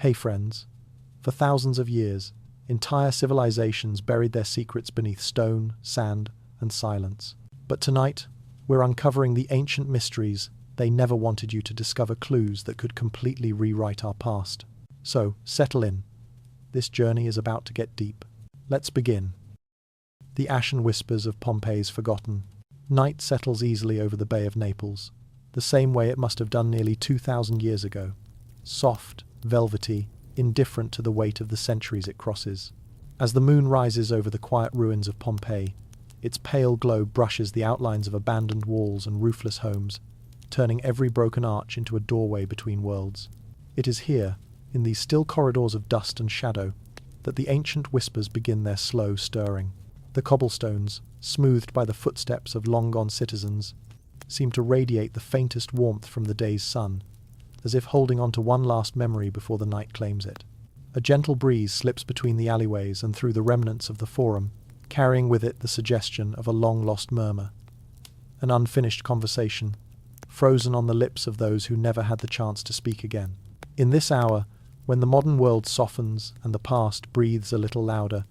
Hey friends, for thousands of years, entire civilizations buried their secrets beneath stone, sand, and silence. But tonight, we're uncovering the ancient mysteries they never wanted you to discover, clues that could completely rewrite our past. So, settle in. This journey is about to get deep. Let's begin. The ashen whispers of Pompeii's forgotten. Night settles easily over the Bay of Naples, the same way it must have done nearly 2,000 years ago. Soft, velvety, indifferent to the weight of the centuries it crosses. As the moon rises over the quiet ruins of Pompeii, its pale glow brushes the outlines of abandoned walls and roofless homes, turning every broken arch into a doorway between worlds. It is here, in these still corridors of dust and shadow, that the ancient whispers begin their slow stirring. The cobblestones, smoothed by the footsteps of long-gone citizens, seem to radiate the faintest warmth from the day's sun, as if holding on to one last memory before the night claims it. A gentle breeze slips between the alleyways and through the remnants of the forum, carrying with it the suggestion of a long-lost murmur, an unfinished conversation, frozen on the lips of those who never had the chance to speak again. In this hour, when the modern world softens and the past breathes a little louder,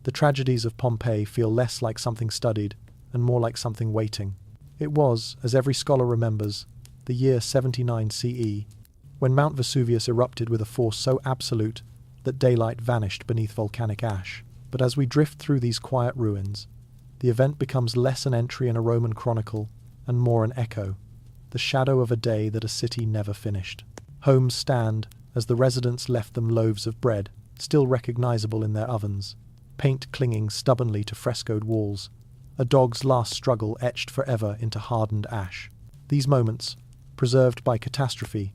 the tragedies of Pompeii feel less like something studied and more like something waiting. It was, as every scholar remembers, the year 79 CE, when Mount Vesuvius erupted with a force so absolute that daylight vanished beneath volcanic ash. But as we drift through these quiet ruins, the event becomes less an entry in a Roman chronicle and more an echo, the shadow of a day that a city never finished. Homes stand as the residents left them loaves of bread, still recognizable in their ovens, paint clinging stubbornly to frescoed walls, a dog's last struggle etched forever into hardened ash. These moments, preserved by catastrophe,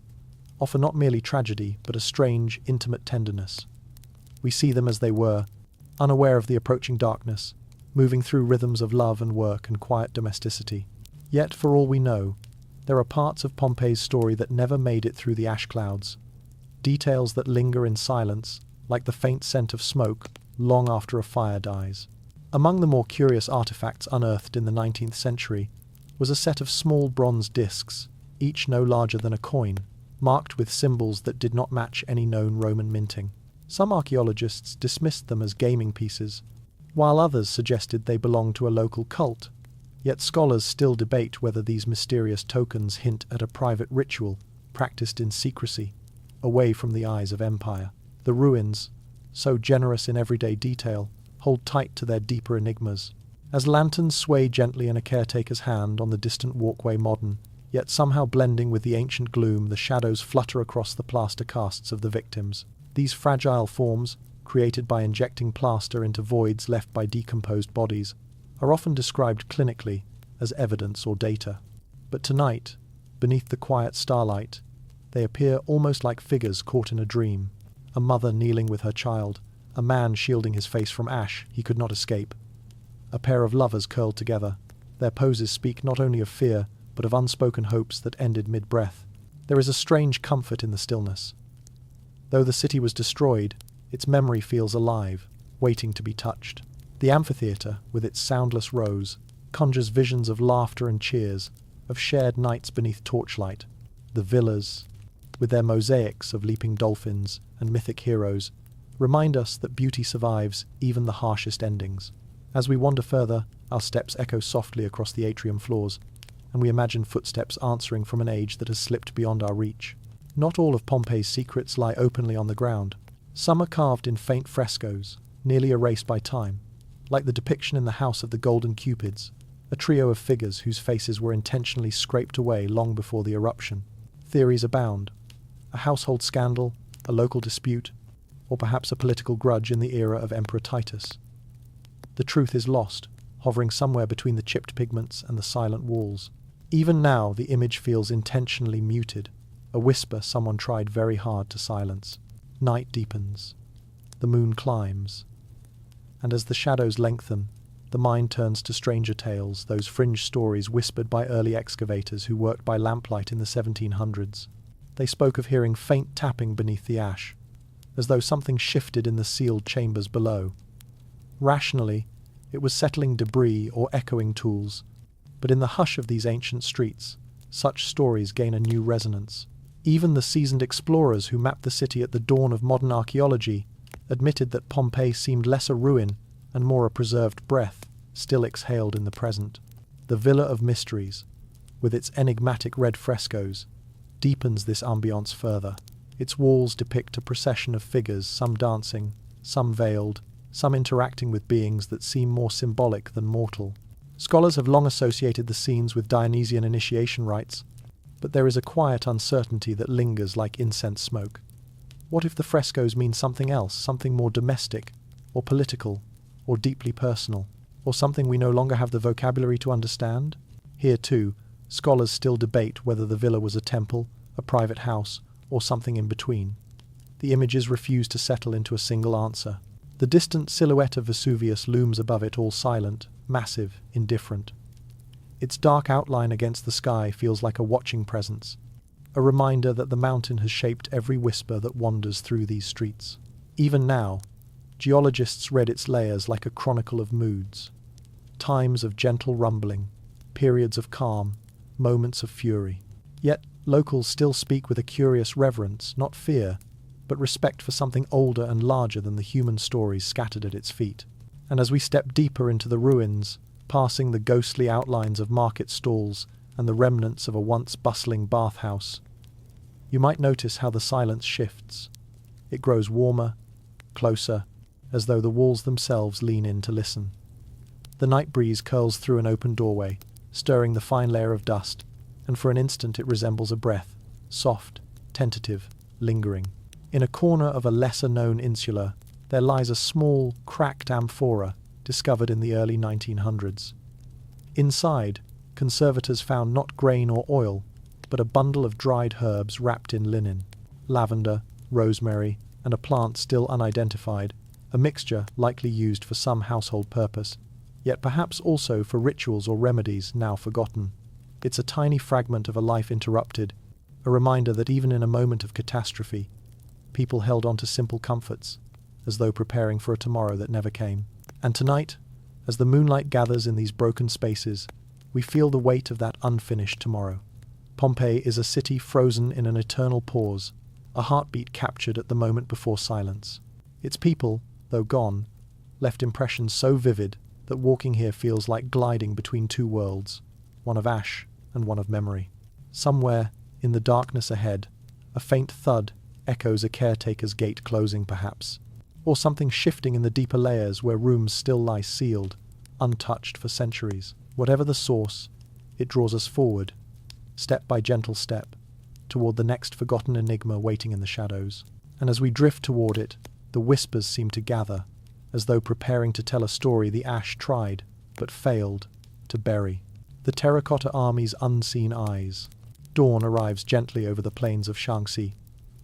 offer not merely tragedy, but a strange, intimate tenderness. We see them as they were, unaware of the approaching darkness, moving through rhythms of love and work and quiet domesticity. Yet, for all we know, there are parts of Pompeii's story that never made it through the ash clouds, details that linger in silence, like the faint scent of smoke, long after a fire dies. Among the more curious artifacts unearthed in the 19th century was a set of small bronze discs, each no larger than a coin, marked with symbols that did not match any known Roman minting. Some archaeologists dismissed them as gaming pieces, while others suggested they belonged to a local cult. Yet scholars still debate whether these mysterious tokens hint at a private ritual practiced in secrecy, away from the eyes of empire. The ruins, so generous in everyday detail, hold tight to their deeper enigmas. As lanterns sway gently in a caretaker's hand on the distant walkway, modern, yet somehow blending with the ancient gloom, the shadows flutter across the plaster casts of the victims. These fragile forms, created by injecting plaster into voids left by decomposed bodies, are often described clinically as evidence or data. But tonight, beneath the quiet starlight, they appear almost like figures caught in a dream. A mother kneeling with her child, a man shielding his face from ash he could not escape, a pair of lovers curled together. Their poses speak not only of fear, but of unspoken hopes that ended mid-breath. There is a strange comfort in the stillness. Though the city was destroyed, its memory feels alive, waiting to be touched. The amphitheatre, with its soundless rows, conjures visions of laughter and cheers, of shared nights beneath torchlight. The villas, with their mosaics of leaping dolphins and mythic heroes, remind us that beauty survives even the harshest endings. As we wander further, our steps echo softly across the atrium floors, and we imagine footsteps answering from an age that has slipped beyond our reach. Not all of Pompeii's secrets lie openly on the ground. Some are carved in faint frescoes, nearly erased by time, like the depiction in the House of the Golden Cupids, a trio of figures whose faces were intentionally scraped away long before the eruption. Theories abound. A household scandal, a local dispute, or perhaps a political grudge in the era of Emperor Titus. The truth is lost, hovering somewhere between the chipped pigments and the silent walls. Even now, the image feels intentionally muted, a whisper someone tried very hard to silence. Night deepens. The moon climbs. And as the shadows lengthen, the mind turns to stranger tales, those fringe stories whispered by early excavators who worked by lamplight in the 1700s. They spoke of hearing faint tapping beneath the ash, as though something shifted in the sealed chambers below. Rationally, it was settling debris or echoing tools, but in the hush of these ancient streets, such stories gain a new resonance. Even the seasoned explorers who mapped the city at the dawn of modern archaeology admitted that Pompeii seemed less a ruin and more a preserved breath, still exhaled in the present. The Villa of Mysteries, with its enigmatic red frescoes, deepens this ambiance further. Its walls depict a procession of figures, some dancing, some veiled, some interacting with beings that seem more symbolic than mortal. Scholars have long associated the scenes with Dionysian initiation rites, but there is a quiet uncertainty that lingers like incense smoke. What if the frescoes mean something else, something more domestic, or political, or deeply personal, or something we no longer have the vocabulary to understand? Here, too, scholars still debate whether the villa was a temple, a private house, or something in between. The images refuse to settle into a single answer. The distant silhouette of Vesuvius looms above it, all silent, massive, indifferent. Its dark outline against the sky feels like a watching presence, a reminder that the mountain has shaped every whisper that wanders through these streets. Even now, geologists read its layers like a chronicle of moods. Times of gentle rumbling, periods of calm, moments of fury. Yet, locals still speak with a curious reverence, not fear, but respect for something older and larger than the human stories scattered at its feet. And as we step deeper into the ruins, passing the ghostly outlines of market stalls and the remnants of a once bustling bathhouse, you might notice how the silence shifts. It grows warmer, closer, as though the walls themselves lean in to listen. The night breeze curls through an open doorway, stirring the fine layer of dust, and for an instant it resembles a breath, soft, tentative, lingering. In a corner of a lesser-known insula, there lies a small, cracked amphora discovered in the early 1900s. Inside, conservators found not grain or oil, but a bundle of dried herbs wrapped in linen, lavender, rosemary, and a plant still unidentified, a mixture likely used for some household purpose, yet perhaps also for rituals or remedies now forgotten. It's a tiny fragment of a life interrupted, a reminder that even in a moment of catastrophe, people held on to simple comforts, as though preparing for a tomorrow that never came. And tonight, as the moonlight gathers in these broken spaces, we feel the weight of that unfinished tomorrow. Pompeii is a city frozen in an eternal pause, a heartbeat captured at the moment before silence. Its people, though gone, left impressions so vivid that walking here feels like gliding between two worlds, one of ash and one of memory. Somewhere, in the darkness ahead, a faint thud echoes a caretaker's gate closing perhaps, or something shifting in the deeper layers where rooms still lie sealed, untouched for centuries. Whatever the source, it draws us forward, step by gentle step, toward the next forgotten enigma waiting in the shadows. And as we drift toward it, the whispers seem to gather, as though preparing to tell a story the ash tried, but failed, to bury. The Terracotta Army's unseen eyes. Dawn arrives gently over the plains of Shaanxi,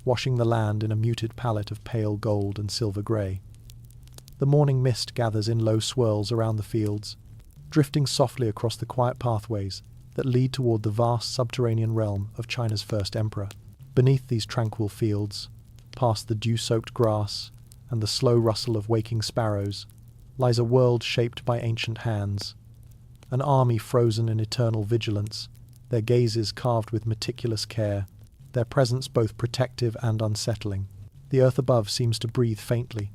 washing the land in a muted palette of pale gold and silver grey. The morning mist gathers in low swirls around the fields, drifting softly across the quiet pathways that lead toward the vast subterranean realm of China's first emperor. Beneath these tranquil fields, past the dew-soaked grass and the slow rustle of waking sparrows, lies a world shaped by ancient hands, an army frozen in eternal vigilance, their gazes carved with meticulous care, their presence both protective and unsettling. The earth above seems to breathe faintly,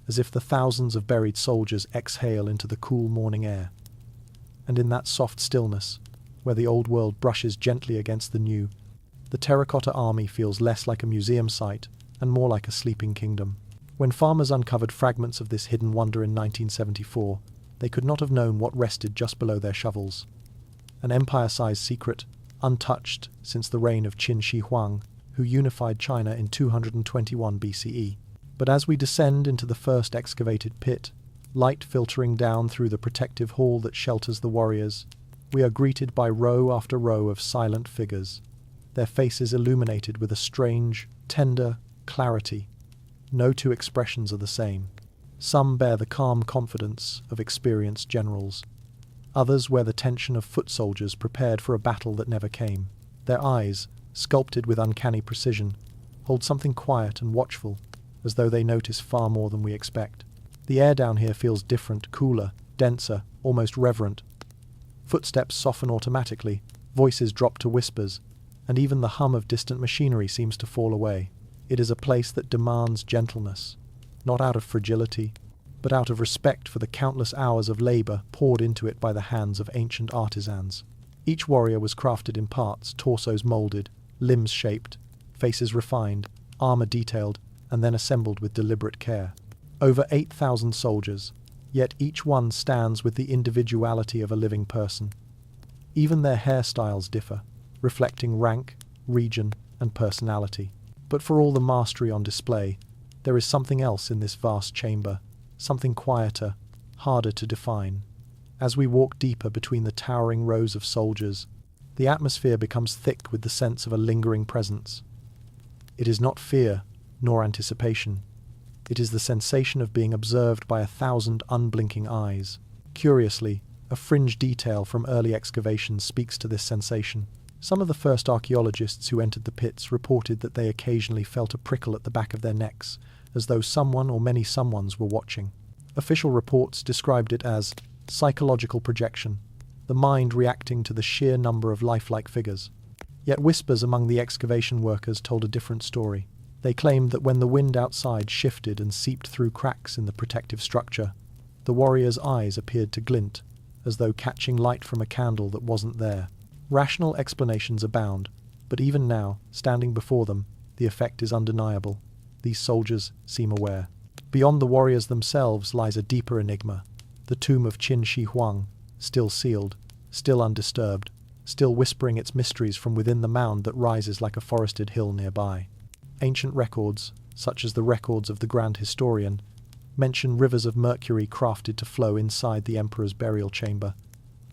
as if the thousands of buried soldiers exhale into the cool morning air. And in that soft stillness, where the old world brushes gently against the new, the Terracotta Army feels less like a museum site and more like a sleeping kingdom. When farmers uncovered fragments of this hidden wonder in 1974, they could not have known what rested just below their shovels. An empire-sized secret, untouched since the reign of Qin Shi Huang, who unified China in 221 BCE. But as we descend into the first excavated pit, light filtering down through the protective hall that shelters the warriors, we are greeted by row after row of silent figures, their faces illuminated with a strange, tender clarity. No two expressions are the same. Some bear the calm confidence of experienced generals. Others wear the tension of foot soldiers prepared for a battle that never came. Their eyes, sculpted with uncanny precision, hold something quiet and watchful, as though they notice far more than we expect. The air down here feels different, cooler, denser, almost reverent. Footsteps soften automatically, voices drop to whispers, and even the hum of distant machinery seems to fall away. It is a place that demands gentleness, not out of fragility, but out of respect for the countless hours of labor poured into it by the hands of ancient artisans. Each warrior was crafted in parts, torsos molded, limbs shaped, faces refined, armor detailed, and then assembled with deliberate care. Over 8,000 soldiers, yet each one stands with the individuality of a living person. Even their hairstyles differ, reflecting rank, region, and personality. But for all the mastery on display, there is something else in this vast chamber, something quieter, harder to define. As we walk deeper between the towering rows of soldiers, the atmosphere becomes thick with the sense of a lingering presence. It is not fear, nor anticipation. It is the sensation of being observed by 1,000 unblinking eyes. Curiously, a fringe detail from early excavations speaks to this sensation. Some of the first archaeologists who entered the pits reported that they occasionally felt a prickle at the back of their necks, as though someone or many someones were watching. Official reports described it as psychological projection, the mind reacting to the sheer number of lifelike figures. Yet whispers among the excavation workers told a different story. They claimed that when the wind outside shifted and seeped through cracks in the protective structure, the warriors' eyes appeared to glint, as though catching light from a candle that wasn't there. Rational explanations abound, but even now, standing before them, the effect is undeniable. These soldiers seem aware. Beyond the warriors themselves lies a deeper enigma, the tomb of Qin Shi Huang, still sealed, still undisturbed, still whispering its mysteries from within the mound that rises like a forested hill nearby. Ancient records, such as the records of the Grand Historian, mention rivers of mercury crafted to flow inside the emperor's burial chamber,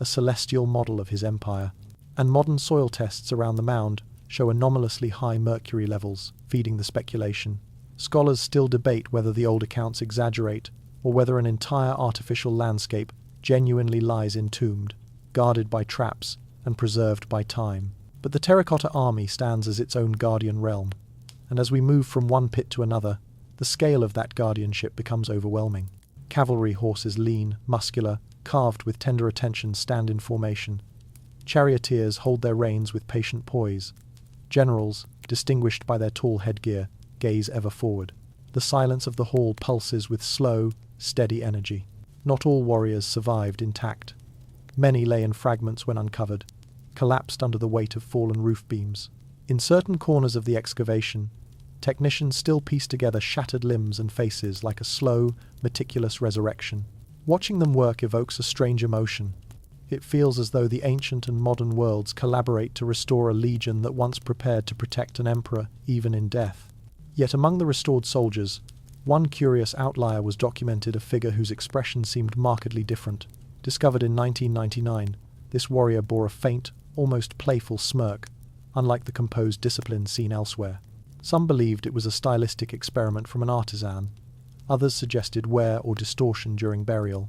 a celestial model of his empire, and modern soil tests around the mound show anomalously high mercury levels, feeding the speculation. Scholars still debate whether the old accounts exaggerate or whether an entire artificial landscape genuinely lies entombed, guarded by traps and preserved by time. But the Terracotta Army stands as its own guardian realm, and as we move from one pit to another, the scale of that guardianship becomes overwhelming. Cavalry horses lean, muscular, carved with tender attention stand in formation. Charioteers hold their reins with patient poise. Generals, distinguished by their tall headgear, gaze ever forward. The silence of the hall pulses with slow, steady energy. Not all warriors survived intact. Many lay in fragments when uncovered, collapsed under the weight of fallen roof beams. In certain corners of the excavation, technicians still piece together shattered limbs and faces like a slow, meticulous resurrection. Watching them work evokes a strange emotion. It feels as though the ancient and modern worlds collaborate to restore a legion that once prepared to protect an emperor, even in death. Yet among the restored soldiers, one curious outlier was documented, a figure whose expression seemed markedly different. Discovered in 1999, this warrior bore a faint, almost playful smirk, unlike the composed discipline seen elsewhere. Some believed it was a stylistic experiment from an artisan. Others suggested wear or distortion during burial.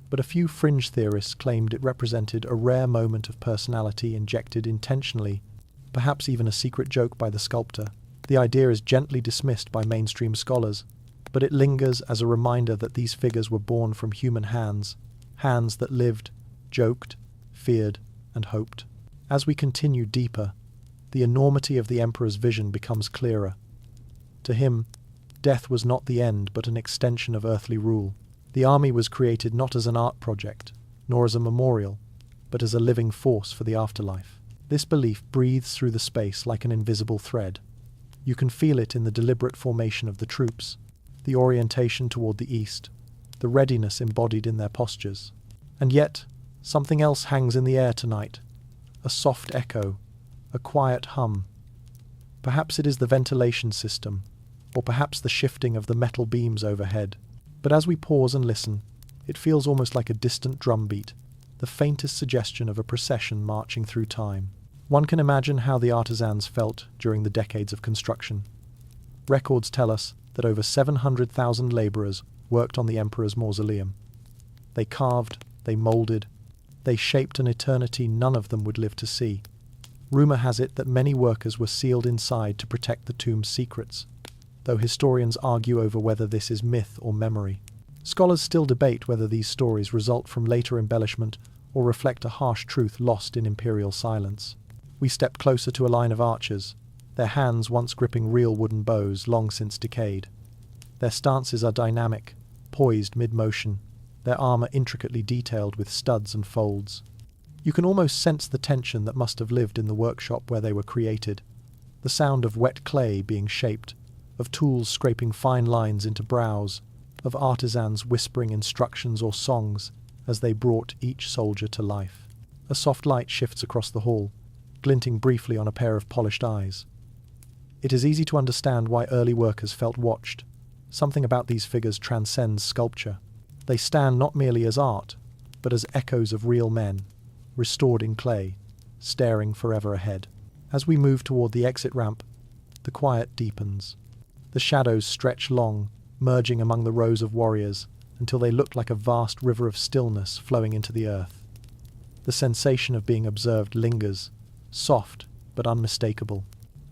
But a few fringe theorists claimed it represented a rare moment of personality injected intentionally, perhaps even a secret joke by the sculptor. The idea is gently dismissed by mainstream scholars, but it lingers as a reminder that these figures were born from human hands, hands that lived, joked, feared, and hoped. As we continue deeper, the enormity of the emperor's vision becomes clearer. To him, death was not the end but an extension of earthly rule. The army was created not as an art project, nor as a memorial, but as a living force for the afterlife. This belief breathes through the space like an invisible thread. You can feel it in the deliberate formation of the troops, the orientation toward the east, the readiness embodied in their postures. And yet, something else hangs in the air tonight, a soft echo, a quiet hum. Perhaps it is the ventilation system, or perhaps the shifting of the metal beams overhead. But as we pause and listen, it feels almost like a distant drumbeat, the faintest suggestion of a procession marching through time. One can imagine how the artisans felt during the decades of construction. Records tell us that over 700,000 laborers worked on the emperor's mausoleum. They carved, they molded, they shaped an eternity none of them would live to see. Rumor has it that many workers were sealed inside to protect the tomb's secrets, though historians argue over whether this is myth or memory. Scholars still debate whether these stories result from later embellishment or reflect a harsh truth lost in imperial silence. We step closer to a line of archers, their hands once gripping real wooden bows long since decayed. Their stances are dynamic, poised mid-motion, their armor intricately detailed with studs and folds. You can almost sense the tension that must have lived in the workshop where they were created, the sound of wet clay being shaped, of tools scraping fine lines into brows, of artisans whispering instructions or songs as they brought each soldier to life. A soft light shifts across the hall, glinting briefly on a pair of polished eyes. It is easy to understand why early workers felt watched. Something about these figures transcends sculpture. They stand not merely as art, but as echoes of real men, restored in clay, staring forever ahead. As we move toward the exit ramp, the quiet deepens. The shadows stretch long, merging among the rows of warriors, until they look like a vast river of stillness flowing into the earth. The sensation of being observed lingers, soft but unmistakable.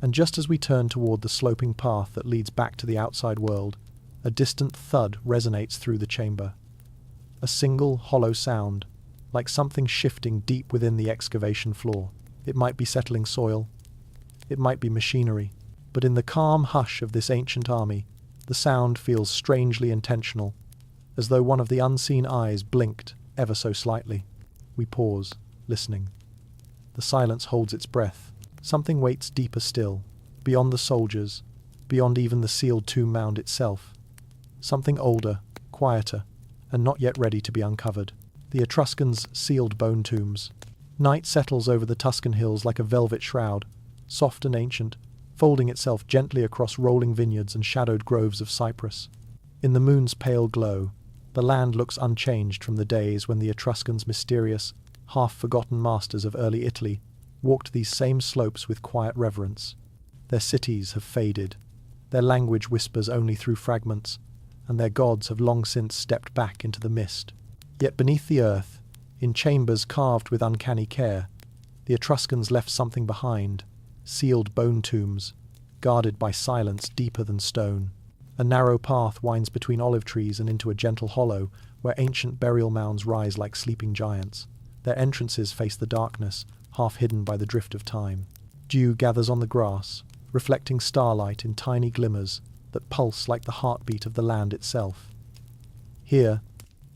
And just as we turn toward the sloping path that leads back to the outside world, a distant thud resonates through the chamber. A single hollow sound, like something shifting deep within the excavation floor. It might be settling soil, it might be machinery, but in the calm hush of this ancient army, the sound feels strangely intentional, as though one of the unseen eyes blinked ever so slightly. We pause, listening. The silence holds its breath. Something waits deeper still, beyond the soldiers, beyond even the sealed tomb mound itself. Something older, quieter, and not yet ready to be uncovered. The Etruscans' sealed bone tombs. Night settles over the Tuscan hills like a velvet shroud, soft and ancient, folding itself gently across rolling vineyards and shadowed groves of cypress. In the moon's pale glow, the land looks unchanged from the days when the Etruscans' mysterious, half-forgotten masters of early Italy walked these same slopes with quiet reverence. Their cities have faded, their language whispers only through fragments, and their gods have long since stepped back into the mist. Yet beneath the earth, in chambers carved with uncanny care, the Etruscans left something behind, sealed bone tombs, guarded by silence deeper than stone. A narrow path winds between olive trees and into a gentle hollow where ancient burial mounds rise like sleeping giants. Their entrances face the darkness, half hidden by the drift of time. Dew gathers on the grass, reflecting starlight in tiny glimmers that pulse like the heartbeat of the land itself. Here,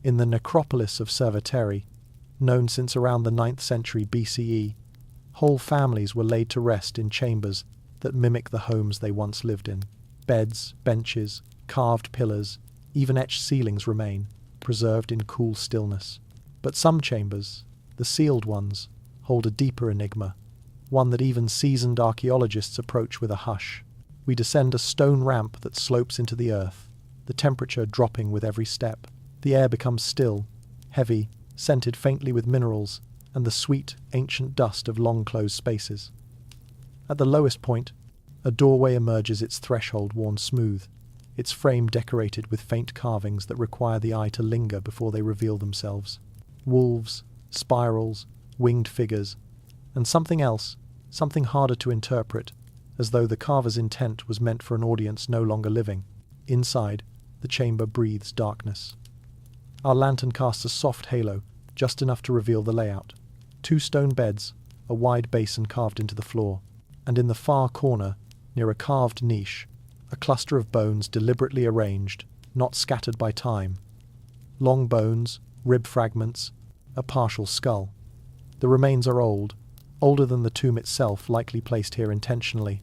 in the necropolis of Cerveteri, known since around the 9th century BCE, whole families were laid to rest in chambers that mimic the homes they once lived in. Beds, benches, carved pillars, even etched ceilings remain, preserved in cool stillness. But some chambers, the sealed ones, hold a deeper enigma, one that even seasoned archaeologists approach with a hush. We descend a stone ramp that slopes into the earth, the temperature dropping with every step. The air becomes still, heavy, scented faintly with minerals and the sweet, ancient dust of long-closed spaces. At the lowest point, a doorway emerges, its threshold worn smooth, its frame decorated with faint carvings that require the eye to linger before they reveal themselves. Wolves, spirals, winged figures, and something else, something harder to interpret, as though the carver's intent was meant for an audience no longer living. Inside, the chamber breathes darkness. Our lantern casts a soft halo, just enough to reveal the layout. 2 stone beds, a wide basin carved into the floor, and in the far corner, near a carved niche, a cluster of bones deliberately arranged, not scattered by time. Long bones, rib fragments, a partial skull. The remains are old, older than the tomb itself, likely placed here intentionally,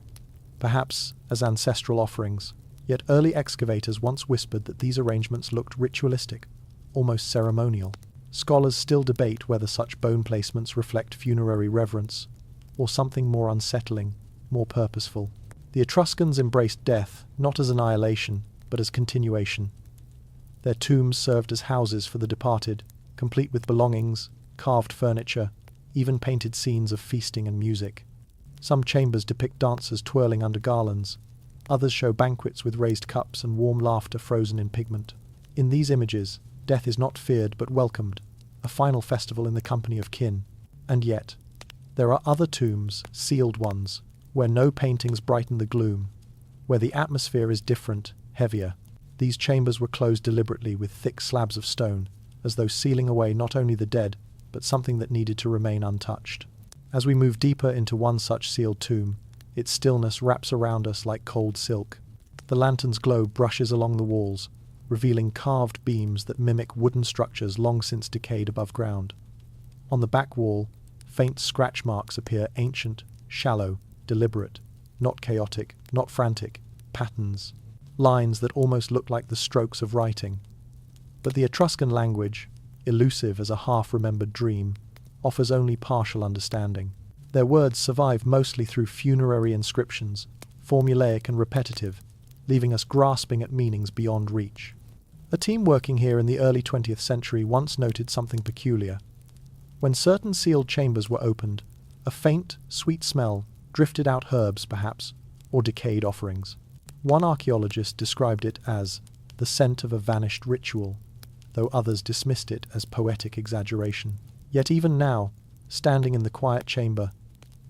perhaps as ancestral offerings. Yet early excavators once whispered that these arrangements looked ritualistic, almost ceremonial. Scholars still debate whether such bone placements reflect funerary reverence, or something more unsettling, more purposeful. The Etruscans embraced death not as annihilation, but as continuation. Their tombs served as houses for the departed, complete with belongings, carved furniture, even painted scenes of feasting and music. Some chambers depict dancers twirling under garlands, others show banquets with raised cups and warm laughter frozen in pigment. In these images, death is not feared but welcomed, a final festival in the company of kin. And yet, there are other tombs, sealed ones, where no paintings brighten the gloom, where the atmosphere is different, heavier. These chambers were closed deliberately with thick slabs of stone, as though sealing away not only the dead, but something that needed to remain untouched. As we move deeper into one such sealed tomb, its stillness wraps around us like cold silk. The lantern's glow brushes along the walls, revealing carved beams that mimic wooden structures long since decayed above ground. On the back wall, faint scratch marks appear, ancient, shallow, deliberate, not chaotic, not frantic, patterns, lines that almost look like the strokes of writing. But the Etruscan language, elusive as a half-remembered dream, offers only partial understanding. Their words survive mostly through funerary inscriptions, formulaic and repetitive, leaving us grasping at meanings beyond reach. A team working here in the early 20th century once noted something peculiar. When certain sealed chambers were opened, a faint, sweet smell drifted out, herbs perhaps, or decayed offerings. One archaeologist described it as the scent of a vanished ritual, though others dismissed it as poetic exaggeration. Yet even now, standing in the quiet chamber,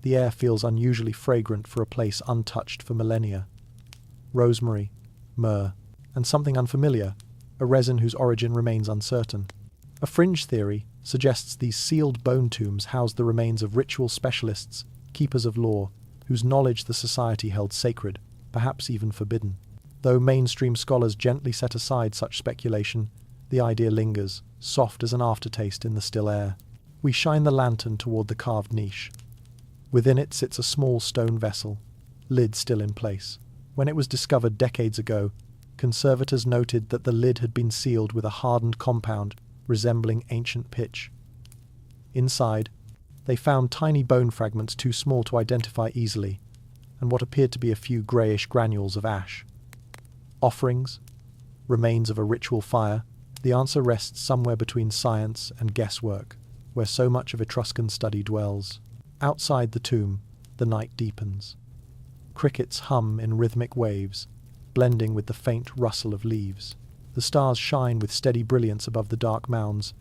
the air feels unusually fragrant for a place untouched for millennia. Rosemary, myrrh, and something unfamiliar, a resin whose origin remains uncertain. A fringe theory suggests these sealed bone tombs house the remains of ritual specialists, keepers of law, whose knowledge the society held sacred, perhaps even forbidden. Though mainstream scholars gently set aside such speculation, the idea lingers, soft as an aftertaste in the still air. We shine the lantern toward the carved niche. Within it sits a small stone vessel, lid still in place. When it was discovered decades ago, conservators noted that the lid had been sealed with a hardened compound resembling ancient pitch. Inside, they found tiny bone fragments too small to identify easily, and what appeared to be a few greyish granules of ash. Offerings? Remains of a ritual fire? The answer rests somewhere between science and guesswork, where so much of Etruscan study dwells. Outside the tomb, the night deepens. Crickets hum in rhythmic waves, blending with the faint rustle of leaves. The stars shine with steady brilliance above the dark mounds,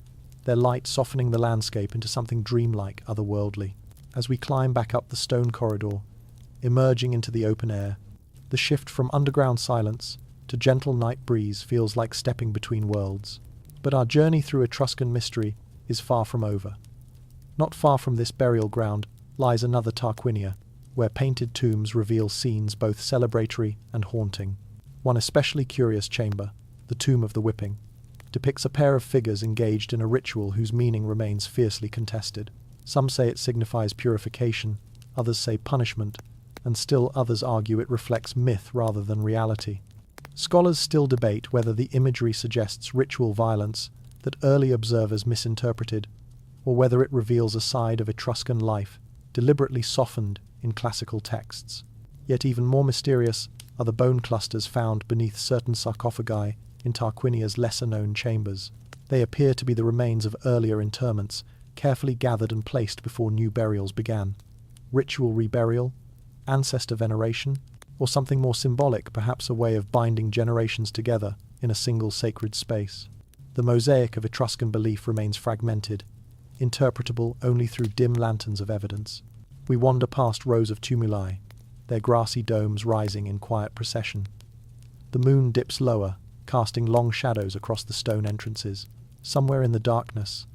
their light softening the landscape into something dreamlike, otherworldly. As we climb back up the stone corridor, emerging into the open air, the shift from underground silence to gentle night breeze feels like stepping between worlds. But our journey through Etruscan mystery is far from over. Not far from this burial ground lies another Tarquinia, where painted tombs reveal scenes both celebratory and haunting. One especially curious chamber, the Tomb of the Whipping, depicts a pair of figures engaged in a ritual whose meaning remains fiercely contested. Some say it signifies purification, others say punishment, and still others argue it reflects myth rather than reality. Scholars still debate whether the imagery suggests ritual violence that early observers misinterpreted, or whether it reveals a side of Etruscan life deliberately softened in classical texts. Yet even more mysterious are the bone clusters found beneath certain sarcophagi in Tarquinia's lesser-known chambers. They appear to be the remains of earlier interments, carefully gathered and placed before new burials began. Ritual reburial? Ancestor veneration? Or something more symbolic, perhaps a way of binding generations together in a single sacred space? The mosaic of Etruscan belief remains fragmented, interpretable only through dim lanterns of evidence. We wander past rows of tumuli, their grassy domes rising in quiet procession. The moon dips lower, casting long shadows across the stone entrances. Somewhere in the darkness,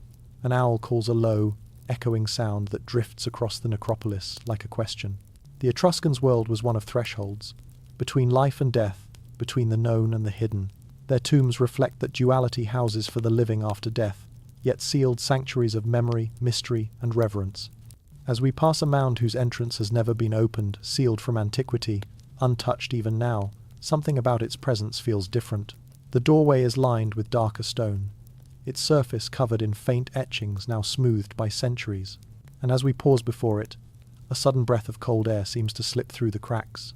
an owl calls a low, echoing sound that drifts across the necropolis like a question. The Etruscans' world was one of thresholds, between life and death, between the known and the hidden. Their tombs reflect that duality houses for the living after death, yet sealed sanctuaries of memory, mystery, and reverence. As we pass a mound whose entrance has never been opened, sealed from antiquity, untouched even now, something about its presence feels different. The doorway is lined with darker stone, its surface covered in faint etchings now smoothed by centuries, and as we pause before it, a sudden breath of cold air seems to slip through the cracks.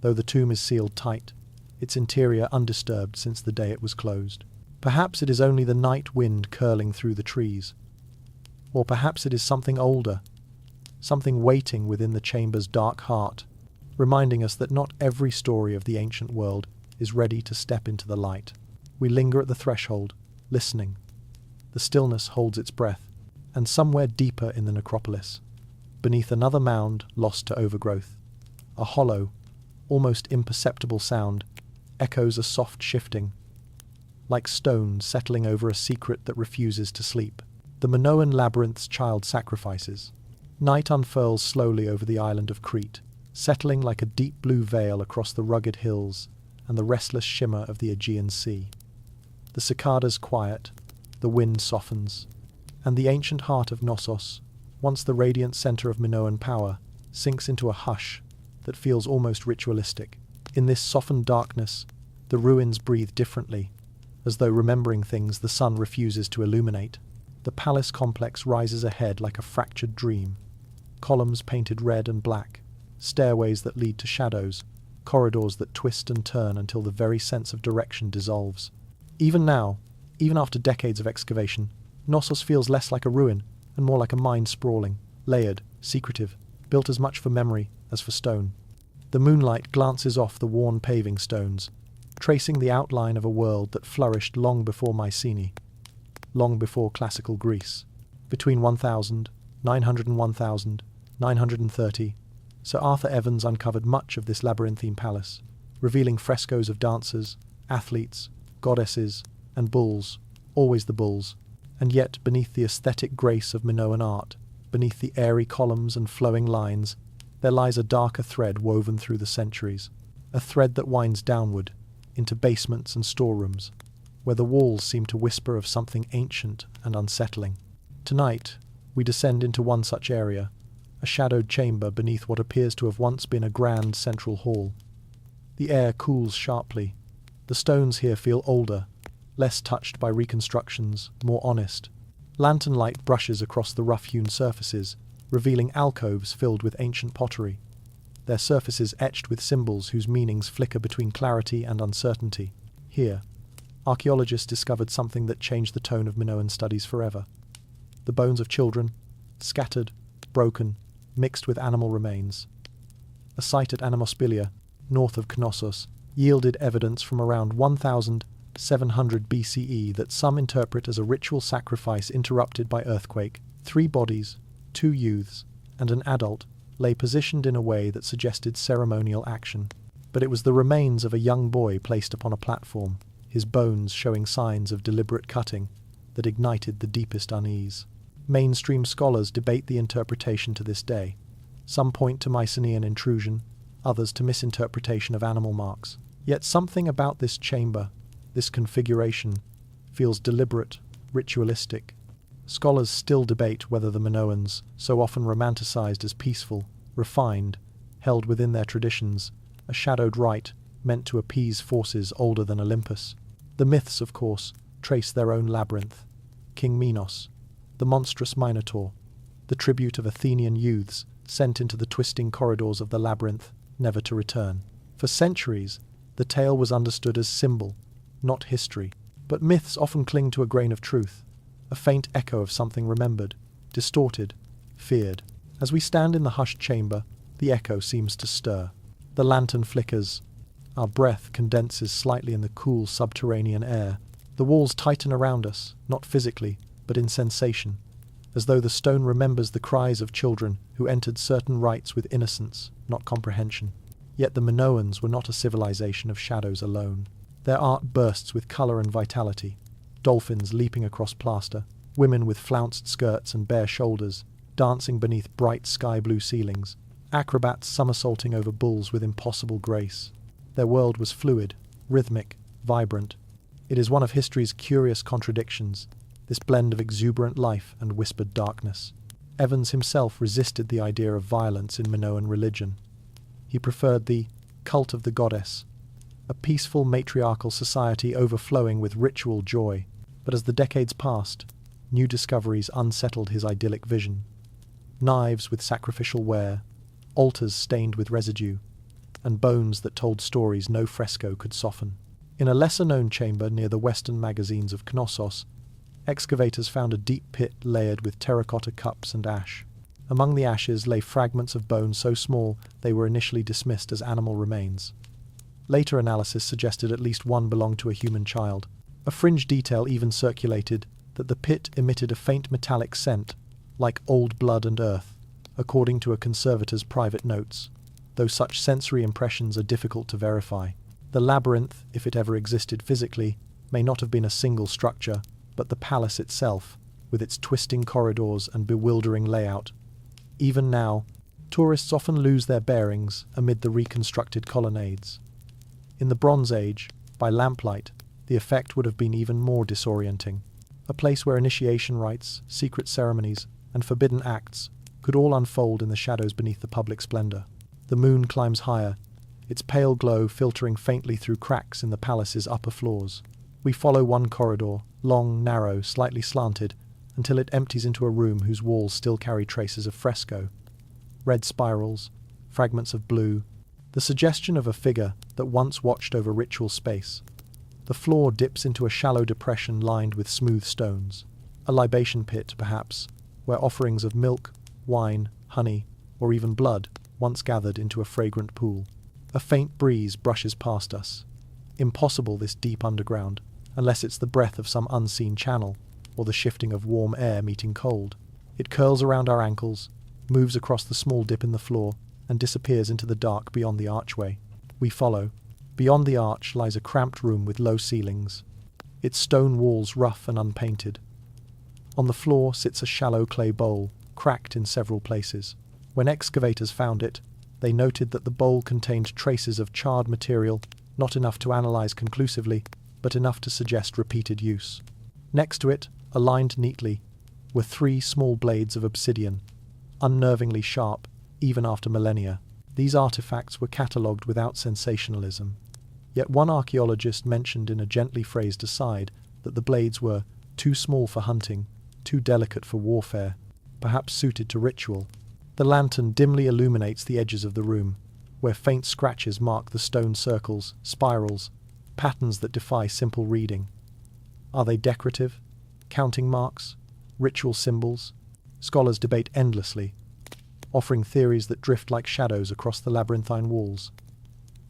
Though the tomb is sealed tight, its interior undisturbed since the day it was closed. Perhaps it is only the night wind curling through the trees. Or perhaps it is something older, something waiting within the chamber's dark heart, reminding us that not every story of the ancient world is ready to step into the light. We linger at the threshold, listening. The stillness holds its breath, and somewhere deeper in the necropolis, beneath another mound lost to overgrowth, a hollow, almost imperceptible sound echoes a soft shifting, like stones settling over a secret that refuses to sleep. The Minoan Labyrinth's child sacrifices. Night unfurls slowly over the island of Crete, settling like a deep blue veil across the rugged hills and the restless shimmer of the Aegean Sea. The cicadas quiet, the wind softens, and the ancient heart of Knossos, once the radiant center of Minoan power, sinks into a hush that feels almost ritualistic. In this softened darkness, the ruins breathe differently, as though remembering things the sun refuses to illuminate. The palace complex rises ahead like a fractured dream. Columns painted red and black, stairways that lead to shadows, corridors that twist and turn until the very sense of direction dissolves. Even now, even after decades of excavation, Knossos feels less like a ruin and more like a mind sprawling, layered, secretive, built as much for memory as for stone. The moonlight glances off the worn paving stones, tracing the outline of a world that flourished long before Mycenae, long before classical Greece. Between 1900 and 1930, Sir Arthur Evans uncovered much of this labyrinthine palace, revealing frescoes of dancers, athletes, goddesses, and bulls, always the bulls. And yet, beneath the aesthetic grace of Minoan art, beneath the airy columns and flowing lines, there lies a darker thread woven through the centuries, a thread that winds downward, into basements and storerooms, where the walls seem to whisper of something ancient and unsettling. Tonight, we descend into one such area, a shadowed chamber beneath what appears to have once been a grand central hall. The air cools sharply. The stones here feel older, less touched by reconstructions, more honest. Lantern light brushes across the rough-hewn surfaces, revealing alcoves filled with ancient pottery, their surfaces etched with symbols whose meanings flicker between clarity and uncertainty. Here, archaeologists discovered something that changed the tone of Minoan studies forever. The bones of children, scattered, broken, mixed with animal remains. A site at Anamospilia, north of Knossos, yielded evidence from around 1700 BCE that some interpret as a ritual sacrifice interrupted by earthquake. 3 bodies, 2 youths, and an adult lay positioned in a way that suggested ceremonial action. But it was the remains of a young boy placed upon a platform, his bones showing signs of deliberate cutting, that ignited the deepest unease. Mainstream scholars debate the interpretation to this day. Some point to Mycenaean intrusion, others to misinterpretation of animal marks. Yet something about this chamber, this configuration, feels deliberate, ritualistic. Scholars still debate whether the Minoans, so often romanticized as peaceful, refined, held within their traditions, a shadowed rite meant to appease forces older than Olympus. The myths, of course, trace their own labyrinth. King Minos, the monstrous Minotaur, the tribute of Athenian youths sent into the twisting corridors of the labyrinth, never to return. For centuries, the tale was understood as symbol, not history. But myths often cling to a grain of truth, a faint echo of something remembered, distorted, feared. As we stand in the hushed chamber, the echo seems to stir. The lantern flickers. Our breath condenses slightly in the cool subterranean air. The walls tighten around us, not physically, but in sensation, as though the stone remembers the cries of children who entered certain rites with innocence, not comprehension. Yet the Minoans were not a civilization of shadows alone. Their art bursts with colour and vitality. Dolphins leaping across plaster, women with flounced skirts and bare shoulders, dancing beneath bright sky-blue ceilings, acrobats somersaulting over bulls with impossible grace. Their world was fluid, rhythmic, vibrant. It is one of history's curious contradictions, this blend of exuberant life and whispered darkness. Evans himself resisted the idea of violence in Minoan religion. He preferred the cult of the goddess, a peaceful matriarchal society overflowing with ritual joy. But as the decades passed, new discoveries unsettled his idyllic vision. Knives with sacrificial wear, altars stained with residue, and bones that told stories no fresco could soften. In a lesser-known chamber near the western magazines of Knossos, excavators found a deep pit layered with terracotta cups and ash. Among the ashes lay fragments of bone so small they were initially dismissed as animal remains. Later analysis suggested at least one belonged to a human child. A fringe detail even circulated that the pit emitted a faint metallic scent, like old blood and earth, according to a conservator's private notes, though such sensory impressions are difficult to verify. The labyrinth, if it ever existed physically, may not have been a single structure, but the palace itself, with its twisting corridors and bewildering layout, Even now, tourists often lose their bearings amid the reconstructed colonnades. In the Bronze Age, by lamplight, the effect would have been even more disorienting. A place where initiation rites, secret ceremonies, and forbidden acts could all unfold in the shadows beneath the public splendor. The moon climbs higher, its pale glow filtering faintly through cracks in the palace's upper floors. We follow one corridor, long, narrow, slightly slanted, until it empties into a room whose walls still carry traces of fresco. Red spirals, fragments of blue, the suggestion of a figure that once watched over ritual space. The floor dips into a shallow depression lined with smooth stones. A libation pit, perhaps, where offerings of milk, wine, honey, or even blood once gathered into a fragrant pool. A faint breeze brushes past us. Impossible, this deep underground, unless it's the breath of some unseen channel, or the shifting of warm air meeting cold. It curls around our ankles, moves across the small dip in the floor, and disappears into the dark beyond the archway. We follow. Beyond the arch lies a cramped room with low ceilings, its stone walls rough and unpainted. On the floor sits a shallow clay bowl, cracked in several places. When excavators found it, they noted that the bowl contained traces of charred material, not enough to analyze conclusively, but enough to suggest repeated use. Next to it, aligned neatly, were 3 small blades of obsidian, unnervingly sharp, even after millennia. These artifacts were catalogued without sensationalism. Yet one archaeologist mentioned in a gently phrased aside that the blades were too small for hunting, too delicate for warfare, perhaps suited to ritual. The lantern dimly illuminates the edges of the room, where faint scratches mark the stone circles, spirals, patterns that defy simple reading. Are they decorative? Counting marks? Ritual symbols? Scholars debate endlessly, offering theories that drift like shadows across the labyrinthine walls.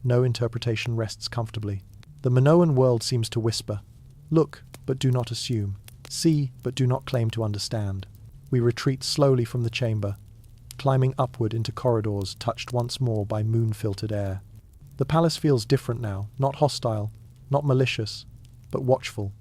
No interpretation rests comfortably. The Minoan world seems to whisper, "Look, but do not assume. See, but do not claim to understand." We retreat slowly from the chamber, climbing upward into corridors touched once more by moon-filtered air. The palace feels different now, not hostile, not malicious, but watchful.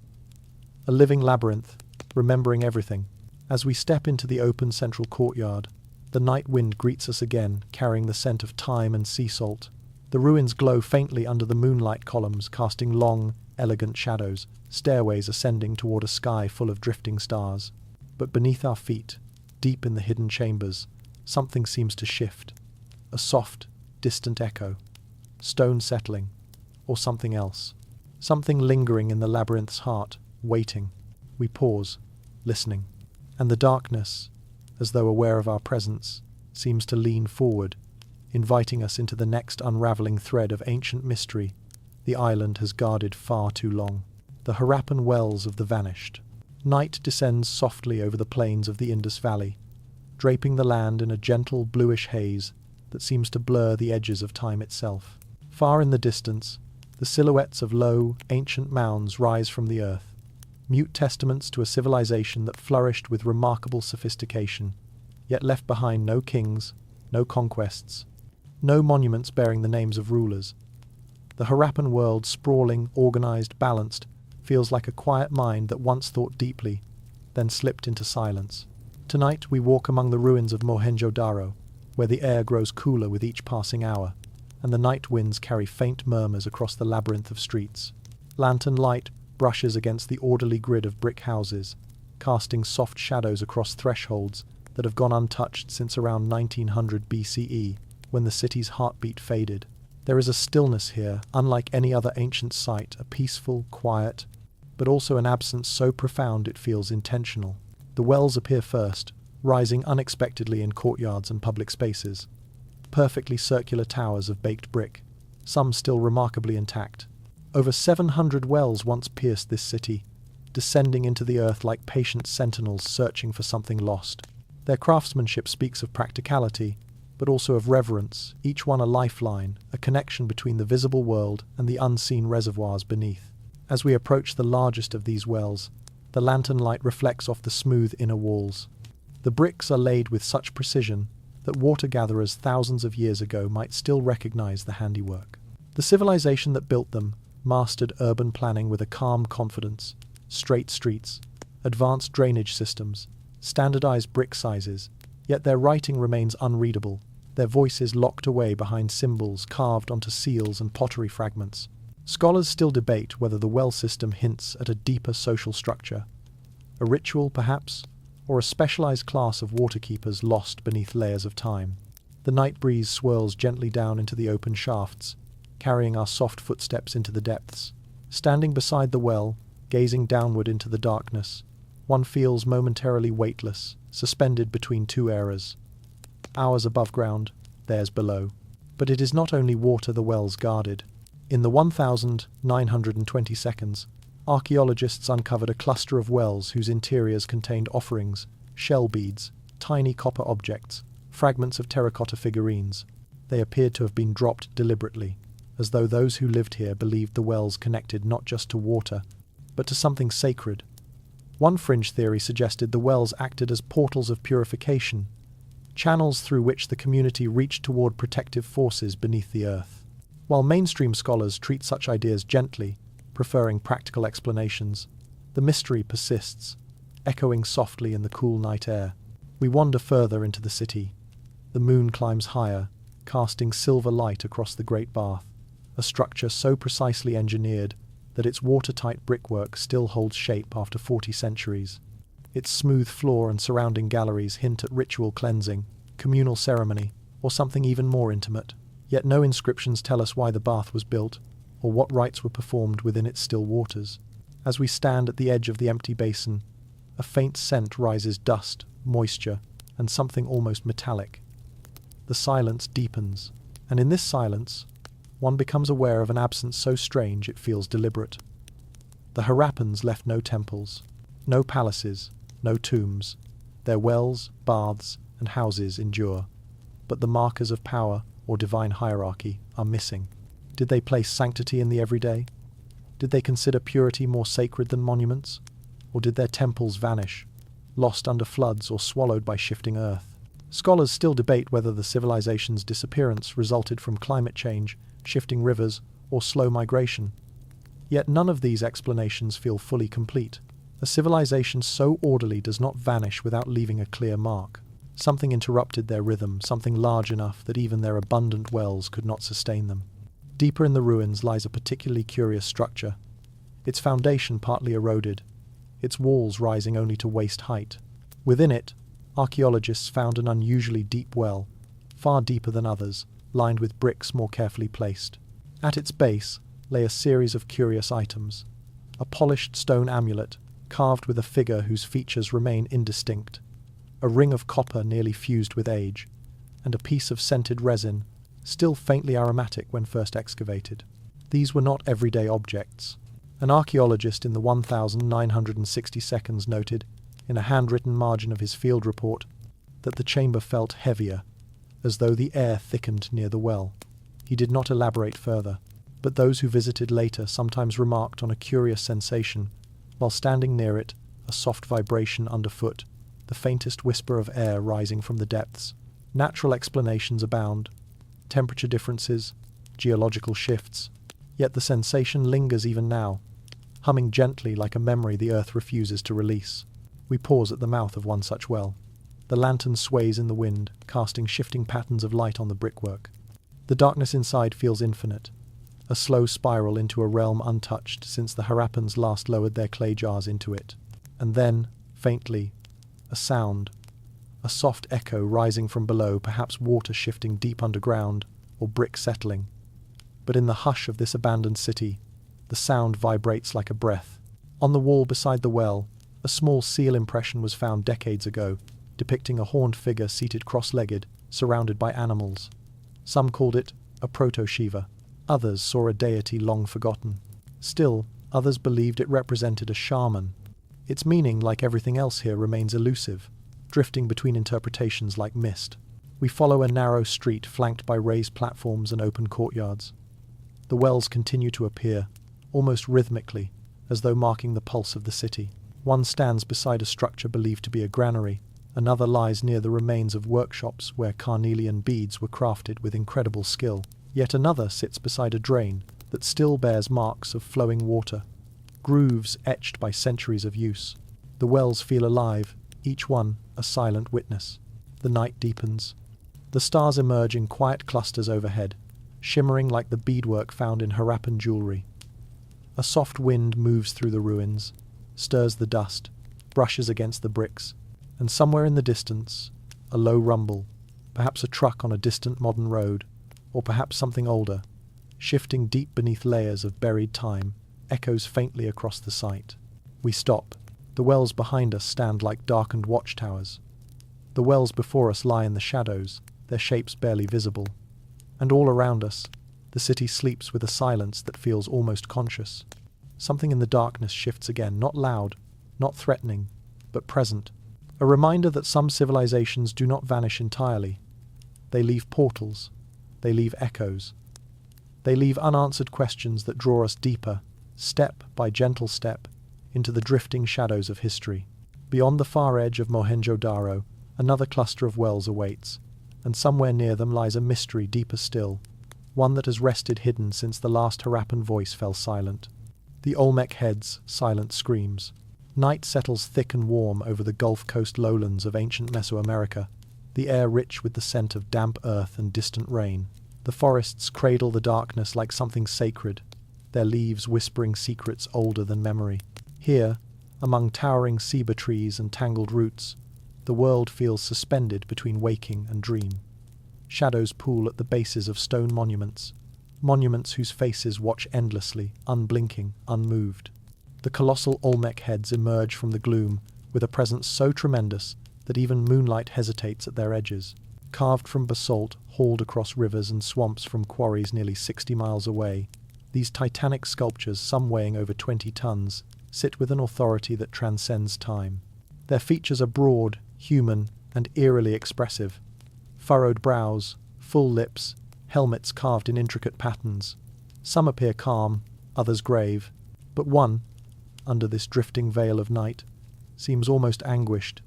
A living labyrinth, remembering everything. As we step into the open central courtyard, the night wind greets us again, carrying the scent of thyme and sea salt. The ruins glow faintly under the moonlight columns, casting long, elegant shadows, stairways ascending toward a sky full of drifting stars. But beneath our feet, deep in the hidden chambers, something seems to shift. A soft, distant echo. Stone settling, or something else. Something lingering in the labyrinth's heart, waiting. We pause, listening. And the darkness, as though aware of our presence, seems to lean forward, inviting us into the next unraveling thread of ancient mystery the island has guarded far too long. The Harappan wells of the vanished. Night descends softly over the plains of the Indus Valley, draping the land in a gentle bluish haze that seems to blur the edges of time itself. Far in the distance, the silhouettes of low, ancient mounds rise from the earth, mute testaments to a civilization that flourished with remarkable sophistication, yet left behind no kings, no conquests, no monuments bearing the names of rulers. The Harappan world, sprawling, organized, balanced, feels like a quiet mind that once thought deeply, then slipped into silence. Tonight we walk among the ruins of Mohenjo-Daro, where the air grows cooler with each passing hour, and the night winds carry faint murmurs across the labyrinth of streets. Lantern light brushes against the orderly grid of brick houses, casting soft shadows across thresholds that have gone untouched since around 1900 BCE, when the city's heartbeat faded. There is a stillness here, unlike any other ancient site, a peaceful, quiet, but also an absence so profound it feels intentional. The wells appear first, rising unexpectedly in courtyards and public spaces. Perfectly circular towers of baked brick, some still remarkably intact. Over 700 wells once pierced this city, descending into the earth like patient sentinels searching for something lost. Their craftsmanship speaks of practicality, but also of reverence, each one a lifeline, a connection between the visible world and the unseen reservoirs beneath. As we approach the largest of these wells, the lantern light reflects off the smooth inner walls. The bricks are laid with such precision that water gatherers thousands of years ago might still recognize the handiwork. The civilization that built them mastered urban planning with a calm confidence, straight streets, advanced drainage systems, standardized brick sizes, Yet their writing remains unreadable, their voices locked away behind symbols carved onto seals and pottery fragments. Scholars still debate whether the well system hints at a deeper social structure, a ritual perhaps, or a specialized class of waterkeepers lost beneath layers of time. The night breeze swirls gently down into the open shafts, carrying our soft footsteps into the depths. Standing beside the well, gazing downward into the darkness, one feels momentarily weightless, suspended between two eras. Ours above ground, theirs below. But it is not only water the wells guarded. In the 1,920 seconds, archaeologists uncovered a cluster of wells whose interiors contained offerings, shell beads, tiny copper objects, fragments of terracotta figurines. They appeared to have been dropped deliberately, as though those who lived here believed the wells connected not just to water, but to something sacred. One fringe theory suggested the wells acted as portals of purification, channels through which the community reached toward protective forces beneath the earth. While mainstream scholars treat such ideas gently, preferring practical explanations, the mystery persists, echoing softly in the cool night air. We wander further into the city. The moon climbs higher, casting silver light across the Great Bath, a structure so precisely engineered that its watertight brickwork still holds shape after 40 centuries. Its smooth floor and surrounding galleries hint at ritual cleansing, communal ceremony, or something even more intimate. Yet no inscriptions tell us why the bath was built, or what rites were performed within its still waters. As we stand at the edge of the empty basin, a faint scent rises: dust, moisture, and something almost metallic. The silence deepens, and in this silence, one becomes aware of an absence so strange it feels deliberate. The Harappans left no temples, no palaces, no tombs. Their wells, baths, and houses endure, but the markers of power or divine hierarchy are missing. Did they place sanctity in the everyday? Did they consider purity more sacred than monuments? Or did their temples vanish, lost under floods or swallowed by shifting earth? Scholars still debate whether the civilization's disappearance resulted from climate change, shifting rivers, or slow migration. Yet none of these explanations feel fully complete. A civilization so orderly does not vanish without leaving a clear mark. Something interrupted their rhythm, something large enough that even their abundant wells could not sustain them. Deeper in the ruins lies a particularly curious structure, its foundation partly eroded, its walls rising only to waist height. Within it, archaeologists found an unusually deep well, far deeper than others, lined with bricks more carefully placed. At its base lay a series of curious items: a polished stone amulet, carved with a figure whose features remain indistinct, a ring of copper nearly fused with age, and a piece of scented resin, still faintly aromatic when first excavated. These were not everyday objects. An archaeologist in the 1,960 seconds noted, in a handwritten margin of his field report, that the chamber felt heavier, as though the air thickened near the well. He did not elaborate further, but those who visited later sometimes remarked on a curious sensation, while standing near it, a soft vibration underfoot, the faintest whisper of air rising from the depths. Natural explanations abound: temperature differences, geological shifts, yet the sensation lingers even now, humming gently like a memory the earth refuses to release. We pause at the mouth of one such well. The lantern sways in the wind, casting shifting patterns of light on the brickwork. The darkness inside feels infinite, a slow spiral into a realm untouched since the Harappans last lowered their clay jars into it. And then, faintly, a sound, a soft echo rising from below, perhaps water shifting deep underground, or brick settling. But in the hush of this abandoned city, the sound vibrates like a breath. On the wall beside the well, a small seal impression was found decades ago, depicting a horned figure seated cross-legged, surrounded by animals. Some called it a proto-Shiva. Others saw a deity long forgotten. Still, others believed it represented a shaman. Its meaning, like everything else here, remains elusive, drifting between interpretations like mist. We follow a narrow street flanked by raised platforms and open courtyards. The wells continue to appear, almost rhythmically, as though marking the pulse of the city. One stands beside a structure believed to be a granary. Another lies near the remains of workshops where carnelian beads were crafted with incredible skill. Yet another sits beside a drain that still bears marks of flowing water, grooves etched by centuries of use. The wells feel alive, each one a silent witness. The night deepens. The stars emerge in quiet clusters overhead, shimmering like the beadwork found in Harappan jewelry. A soft wind moves through the ruins, stirs the dust, brushes against the bricks, and somewhere in the distance, a low rumble, perhaps a truck on a distant modern road, or perhaps something older, shifting deep beneath layers of buried time, echoes faintly across the site. We stop. The wells behind us stand like darkened watchtowers. The wells before us lie in the shadows, their shapes barely visible. And all around us, the city sleeps with a silence that feels almost conscious. Something in the darkness shifts again, not loud, not threatening, but present. A reminder that some civilizations do not vanish entirely. They leave portals. They leave echoes. They leave unanswered questions that draw us deeper, step by gentle step, into the drifting shadows of history. Beyond the far edge of Mohenjo-Daro, another cluster of wells awaits, and somewhere near them lies a mystery deeper still, one that has rested hidden since the last Harappan voice fell silent. The Olmec heads, silent screams. Night settles thick and warm over the Gulf Coast lowlands of ancient Mesoamerica, the air rich with the scent of damp earth and distant rain. The forests cradle the darkness like something sacred, their leaves whispering secrets older than memory. Here, among towering ceiba trees and tangled roots, the world feels suspended between waking and dream. Shadows pool at the bases of stone monuments, monuments whose faces watch endlessly, unblinking, unmoved. The colossal Olmec heads emerge from the gloom with a presence so tremendous that even moonlight hesitates at their edges. Carved from basalt, hauled across rivers and swamps from quarries nearly 60 miles away, these titanic sculptures, some weighing over 20 tons, sit with an authority that transcends time. Their features are broad, human, and eerily expressive. Furrowed brows, full lips, helmets carved in intricate patterns. Some appear calm, others grave, but one, under this drifting veil of night, seems almost anguished,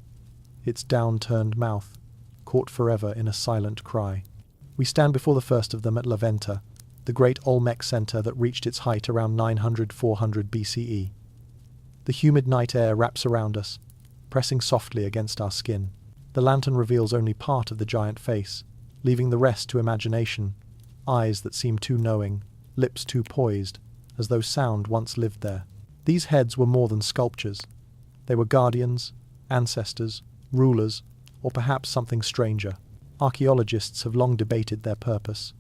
its down-turned mouth caught forever in a silent cry. We stand before the first of them at La Venta, the great Olmec center that reached its height around 900–400 BCE. The humid night air wraps around us, pressing softly against our skin. The lantern reveals only part of the giant face, leaving the rest to imagination, eyes that seem too knowing, lips too poised, as though sound once lived there. These heads were more than sculptures. They were guardians, ancestors, rulers, or perhaps something stranger. Archaeologists have long debated their purpose.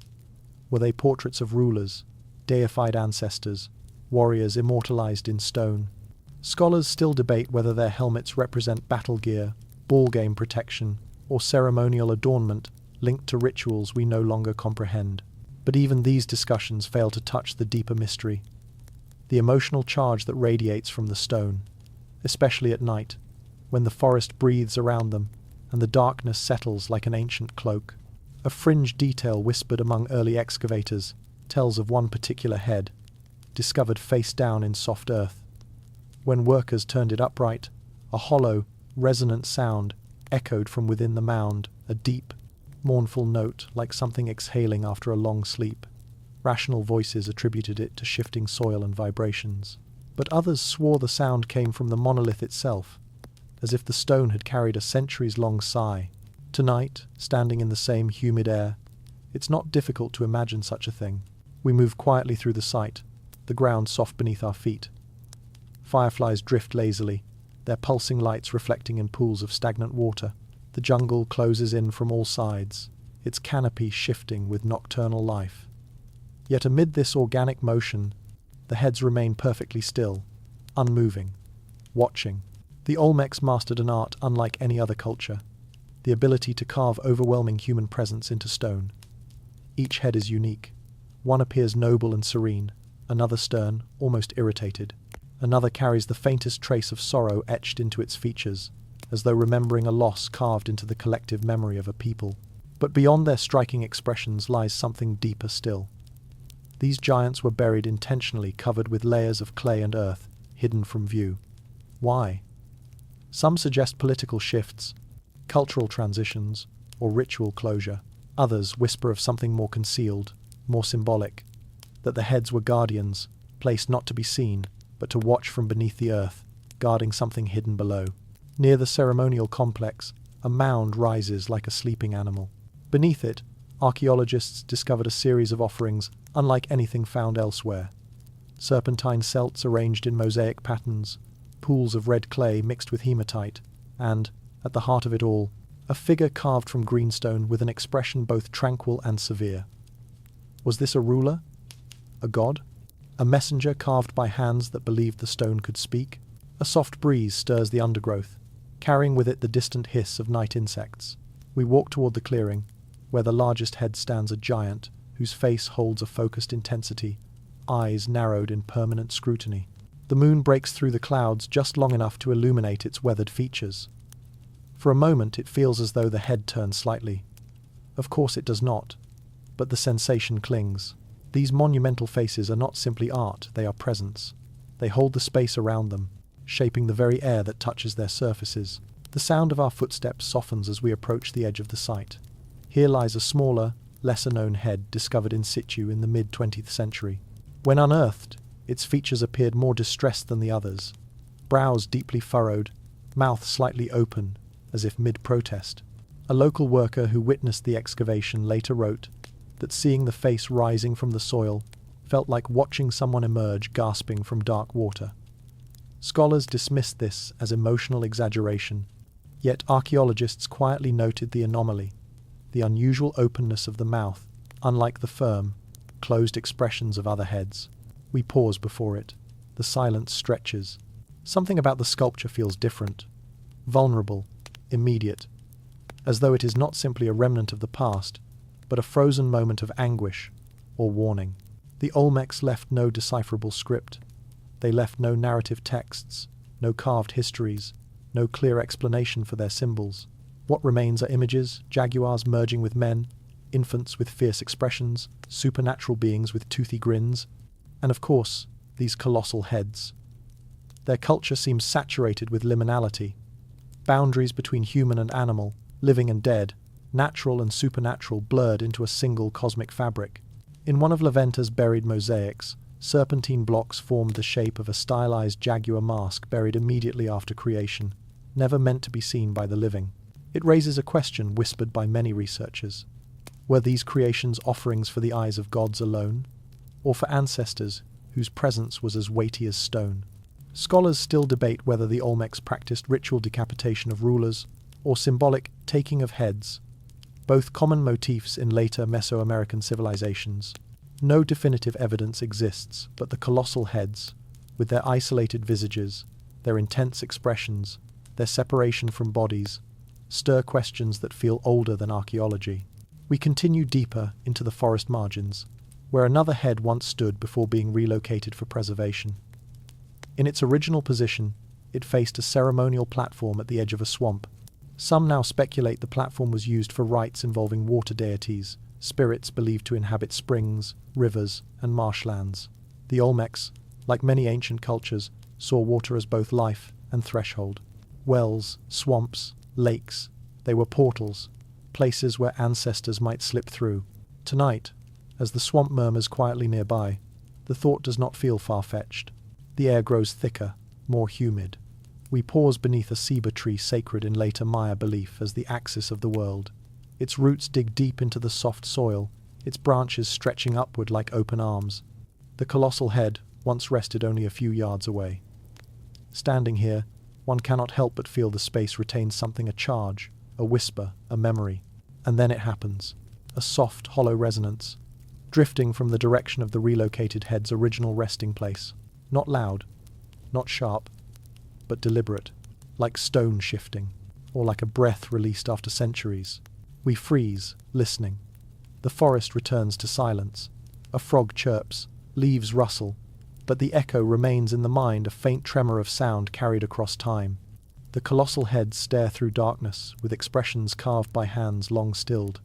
Were they portraits of rulers, deified ancestors, warriors immortalized in stone? Scholars still debate whether their helmets represent battle gear, ball game protection, or ceremonial adornment linked to rituals we no longer comprehend. But even these discussions fail to touch the deeper mystery, the emotional charge that radiates from the stone, especially at night, when the forest breathes around them and the darkness settles like an ancient cloak. A fringe detail whispered among early excavators tells of one particular head, discovered face down in soft earth. When workers turned it upright, a hollow, resonant sound echoed from within the mound, a deep, mournful note like something exhaling after a long sleep. Rational voices attributed it to shifting soil and vibrations, but others swore the sound came from the monolith itself, as if the stone had carried a centuries-long sigh. Tonight, standing in the same humid air, it's not difficult to imagine such a thing. We move quietly through the site, the ground soft beneath our feet. Fireflies drift lazily, their pulsing lights reflecting in pools of stagnant water. The jungle closes in from all sides, its canopy shifting with nocturnal life. Yet amid this organic motion, the heads remain perfectly still, unmoving, watching. The Olmecs mastered an art unlike any other culture, the ability to carve overwhelming human presence into stone. Each head is unique. One appears noble and serene, another stern, almost irritated. Another carries the faintest trace of sorrow etched into its features, as though remembering a loss carved into the collective memory of a people. But beyond their striking expressions lies something deeper still. These giants were buried intentionally, covered with layers of clay and earth, hidden from view. Why? Some suggest political shifts, cultural transitions, or ritual closure. Others whisper of something more concealed, more symbolic, that the heads were guardians, placed not to be seen, but to watch from beneath the earth, guarding something hidden below. Near the ceremonial complex, A mound rises like a sleeping animal. Beneath it, archaeologists discovered a series of offerings unlike anything found elsewhere. Serpentine celts arranged in mosaic patterns, pools of red clay mixed with hematite, and, at the heart of it all, a figure carved from greenstone with an expression both tranquil and severe. Was this a ruler? A god? A messenger carved by hands that believed the stone could speak? A soft breeze stirs the undergrowth, carrying with it the distant hiss of night insects. We walk toward the clearing, where the largest head stands a giant whose face holds a focused intensity, eyes narrowed in permanent scrutiny. The moon breaks through the clouds just long enough to illuminate its weathered features. For a moment it feels as though the head turns slightly. Of course it does not, but the sensation clings. These monumental faces are not simply art, they are presence. They hold the space around them, shaping the very air that touches their surfaces. The sound of our footsteps softens as we approach the edge of the site. Here lies a smaller, lesser-known head discovered in situ in the mid-20th century. When unearthed, its features appeared more distressed than the others. Brows deeply furrowed, mouth slightly open, as if mid-protest. A local worker who witnessed the excavation later wrote that seeing the face rising from the soil felt like watching someone emerge gasping from dark water. Scholars dismissed this as emotional exaggeration, yet archaeologists quietly noted the anomaly, the unusual openness of the mouth, unlike the firm, closed expressions of other heads. We pause before it. The silence stretches. Something about the sculpture feels different, vulnerable, immediate, as though it is not simply a remnant of the past, but a frozen moment of anguish or warning. The Olmecs left no decipherable script. They left no narrative texts, no carved histories, no clear explanation for their symbols. What remains are images, jaguars merging with men, infants with fierce expressions, supernatural beings with toothy grins, and of course, these colossal heads. Their culture seems saturated with liminality. Boundaries between human and animal, living and dead, natural and supernatural blurred into a single cosmic fabric. In one of Laventa's buried mosaics, serpentine blocks formed the shape of a stylized jaguar mask buried immediately after creation, never meant to be seen by the living. It raises a question whispered by many researchers. Were these creations offerings for the eyes of gods alone, or for ancestors whose presence was as weighty as stone? Scholars still debate whether the Olmecs practiced ritual decapitation of rulers or symbolic taking of heads, both common motifs in later Mesoamerican civilizations. No definitive evidence exists, but the colossal heads, with their isolated visages, their intense expressions, their separation from bodies, stir questions that feel older than archaeology. We continue deeper into the forest margins, where another head once stood before being relocated for preservation. In its original position, it faced a ceremonial platform at the edge of a swamp. Some now speculate the platform was used for rites involving water deities, spirits believed to inhabit springs, rivers, and marshlands. The Olmecs, like many ancient cultures, saw water as both life and threshold. Wells, swamps, lakes, they were portals, places where ancestors might slip through. Tonight, as the swamp murmurs quietly nearby, the thought does not feel far-fetched. The air grows thicker, more humid. We pause beneath a ceiba tree sacred in later Maya belief as the axis of the world. Its roots dig deep into the soft soil, its branches stretching upward like open arms. The colossal head once rested only a few yards away. Standing here, one cannot help but feel the space retains something, a charge, a whisper, a memory. And then it happens. A soft, hollow resonance, drifting from the direction of the relocated head's original resting place. Not loud, not sharp, but deliberate, like stone shifting, or like a breath released after centuries. We freeze, listening. The forest returns to silence. A frog chirps, leaves rustle, but the echo remains in the mind, a faint tremor of sound carried across time. The colossal heads stare through darkness, with expressions carved by hands long stilled.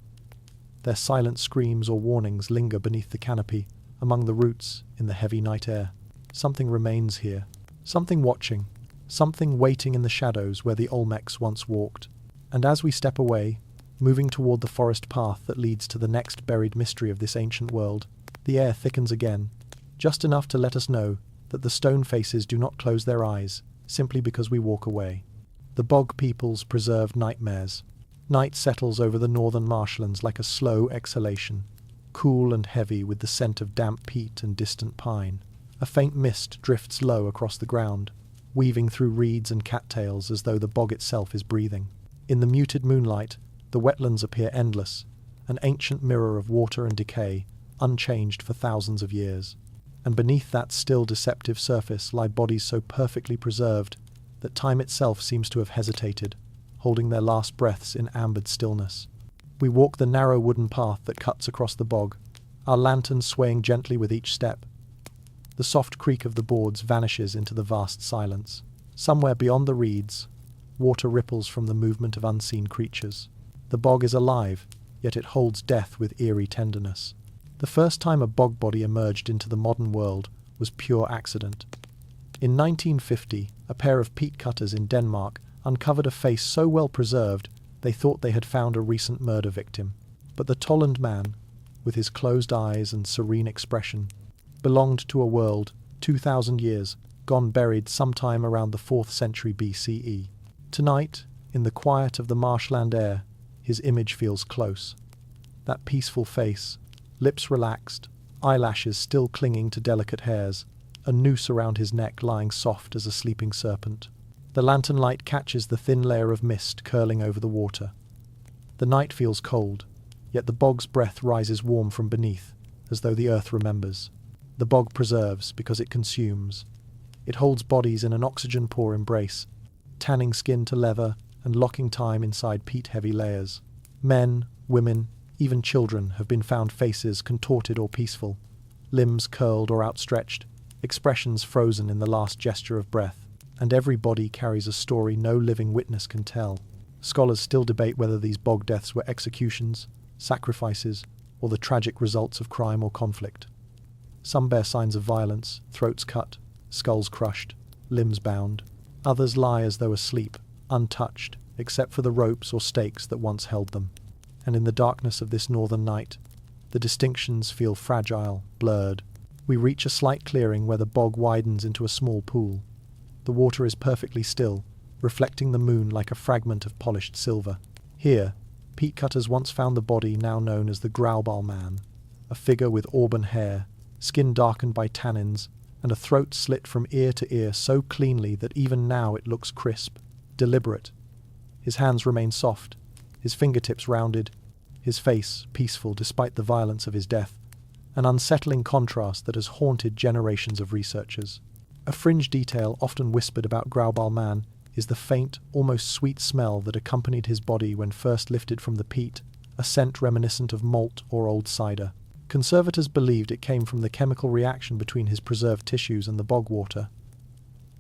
Their silent screams or warnings linger beneath the canopy, among the roots, in the heavy night air. Something remains here. Something watching. Something waiting in the shadows where the Olmecs once walked. And as we step away, moving toward the forest path that leads to the next buried mystery of this ancient world, the air thickens again, just enough to let us know that the stone faces do not close their eyes, simply because we walk away. The Bog People's preserved nightmares. Night settles over the northern marshlands like a slow exhalation, cool and heavy with the scent of damp peat and distant pine. A faint mist drifts low across the ground, weaving through reeds and cattails as though the bog itself is breathing. In the muted moonlight, the wetlands appear endless, an ancient mirror of water and decay, unchanged for thousands of years. And beneath that still deceptive surface lie bodies so perfectly preserved that time itself seems to have hesitated, holding their last breaths in ambered stillness. We walk the narrow wooden path that cuts across the bog, our lanterns swaying gently with each step. The soft creak of the boards vanishes into the vast silence. Somewhere beyond the reeds, water ripples from the movement of unseen creatures. The bog is alive, yet it holds death with eerie tenderness. The first time a bog body emerged into the modern world was pure accident. In 1950, a pair of peat cutters in Denmark uncovered a face so well preserved they thought they had found a recent murder victim. But the Tolland man, with his closed eyes and serene expression, belonged to a world 2,000 years gone buried sometime around the 4th century BCE. Tonight, in the quiet of the marshland air, his image feels close. That peaceful face, lips relaxed, eyelashes still clinging to delicate hairs, a noose around his neck lying soft as a sleeping serpent. The lantern light catches the thin layer of mist curling over the water. The night feels cold, yet the bog's breath rises warm from beneath, as though the earth remembers. The bog preserves because it consumes. It holds bodies in an oxygen-poor embrace, tanning skin to leather and locking time inside peat-heavy layers. Men, women, even children have been found faces contorted or peaceful, limbs curled or outstretched, expressions frozen in the last gesture of breath, and every body carries a story no living witness can tell. Scholars still debate whether these bog deaths were executions, sacrifices, or the tragic results of crime or conflict. Some bear signs of violence, throats cut, skulls crushed, limbs bound. Others lie as though asleep, untouched, except for the ropes or stakes that once held them. And in the darkness of this northern night, the distinctions feel fragile, blurred. We reach a slight clearing where the bog widens into a small pool. The water is perfectly still, reflecting the moon like a fragment of polished silver. Here, peat cutters once found the body now known as the Graubaal man, a figure with auburn hair, skin darkened by tannins, and a throat slit from ear to ear so cleanly that even now it looks crisp, deliberate. His hands remain soft, his fingertips rounded, his face peaceful despite the violence of his death, an unsettling contrast that has haunted generations of researchers. A fringe detail often whispered about Graubaal man is the faint, almost sweet smell that accompanied his body when first lifted from the peat, a scent reminiscent of malt or old cider. Conservators believed it came from the chemical reaction between his preserved tissues and the bog water.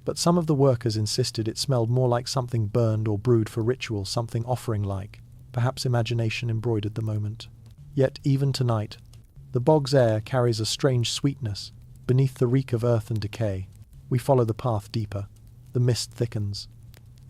But some of the workers insisted it smelled more like something burned or brewed for ritual, something offering-like. Perhaps imagination embroidered the moment. Yet even tonight, the bog's air carries a strange sweetness beneath the reek of earth and decay. We follow the path deeper. The mist thickens.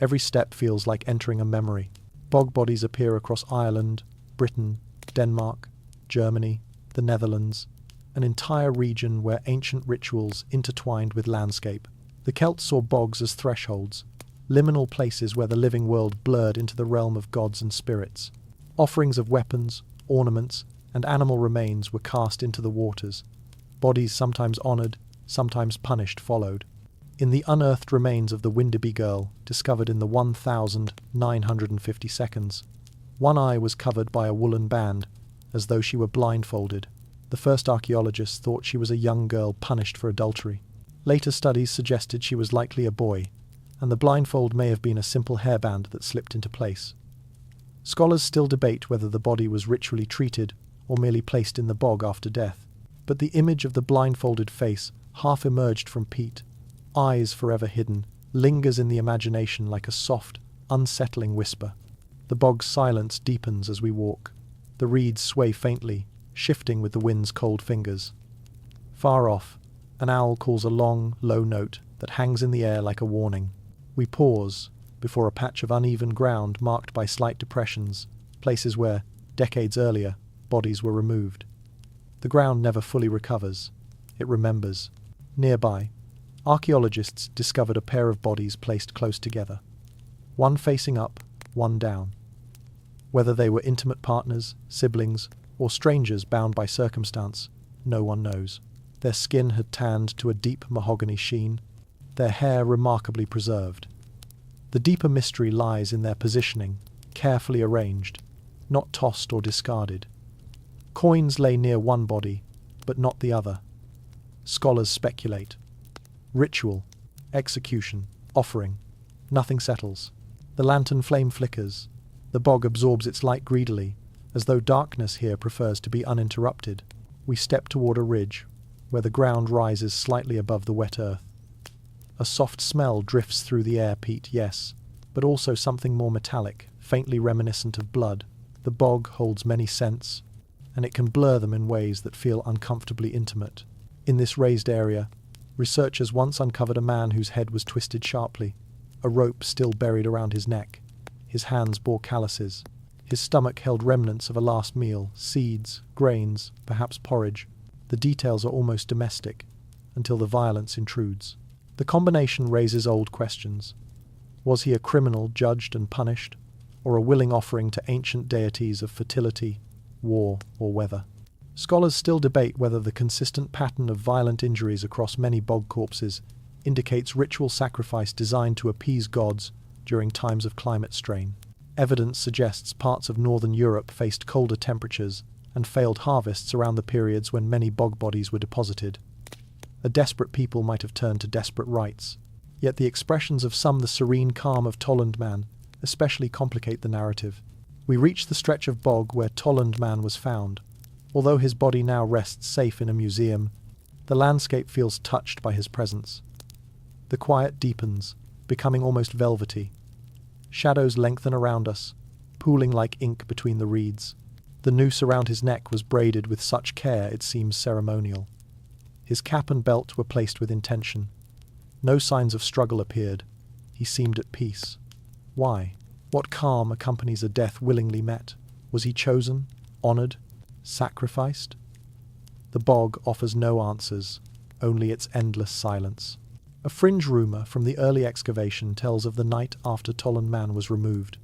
Every step feels like entering a memory. Bog bodies appear across Ireland, Britain, Denmark, Germany, the Netherlands, an entire region where ancient rituals intertwined with landscape. The Celts saw bogs as thresholds, liminal places where the living world blurred into the realm of gods and spirits. Offerings of weapons, ornaments, and animal remains were cast into the waters. Bodies sometimes honoured, sometimes punished followed. In the unearthed remains of the Winderby girl, discovered in the 1952, one eye was covered by a woolen band, as though she were blindfolded. The first archaeologists thought she was a young girl punished for adultery. Later studies suggested she was likely a boy, and the blindfold may have been a simple hairband that slipped into place. Scholars still debate whether the body was ritually treated or merely placed in the bog after death, but the image of the blindfolded face, half emerged from peat, eyes forever hidden, lingers in the imagination like a soft, unsettling whisper. The bog's silence deepens as we walk. The reeds sway faintly, shifting with the wind's cold fingers. Far off, an owl calls a long, low note that hangs in the air like a warning. We pause before a patch of uneven ground marked by slight depressions, places where, decades earlier, bodies were removed. The ground never fully recovers. It remembers. Nearby, archaeologists discovered a pair of bodies placed close together. one facing up, one down. Whether they were intimate partners, siblings, or strangers bound by circumstance, no one knows. Their skin had tanned to a deep mahogany sheen, their hair remarkably preserved. The deeper mystery lies in their positioning, carefully arranged, not tossed or discarded. Coins lay near one body, but not the other. Scholars speculate. Ritual, execution, offering. Nothing settles. The lantern flame flickers. The bog absorbs its light greedily, as though darkness here prefers to be uninterrupted. We step toward a ridge, where the ground rises slightly above the wet earth. A soft smell drifts through the air, peat, yes, but also something more metallic, faintly reminiscent of blood. The bog holds many scents, and it can blur them in ways that feel uncomfortably intimate. In this raised area, researchers once uncovered a man whose head was twisted sharply, a rope still buried around his neck. His hands bore calluses. His stomach held remnants of a last meal, seeds, grains, perhaps porridge. The details are almost domestic, until the violence intrudes. The combination raises old questions. Was he a criminal judged and punished, or a willing offering to ancient deities of fertility, war, or weather? Scholars still debate whether the consistent pattern of violent injuries across many bog corpses indicates ritual sacrifice designed to appease gods during times of climate strain. Evidence suggests parts of northern Europe faced colder temperatures and failed harvests around the periods when many bog bodies were deposited. A desperate people might have turned to desperate rites, yet the expressions of the serene calm of Tollund Man especially complicate the narrative. We reach the stretch of bog where Tollund Man was found. Although his body now rests safe in a museum, the landscape feels touched by his presence. The quiet deepens, becoming almost velvety. Shadows lengthen around us, pooling like ink between the reeds. The noose around his neck was braided with such care it seems ceremonial. His cap and belt were placed with intention. No signs of struggle appeared. He seemed at peace. Why? What calm accompanies a death willingly met? Was he chosen, honoured, sacrificed? The bog offers no answers, only its endless silence. A fringe rumour from the early excavation tells of the night after Tollund Man was removed.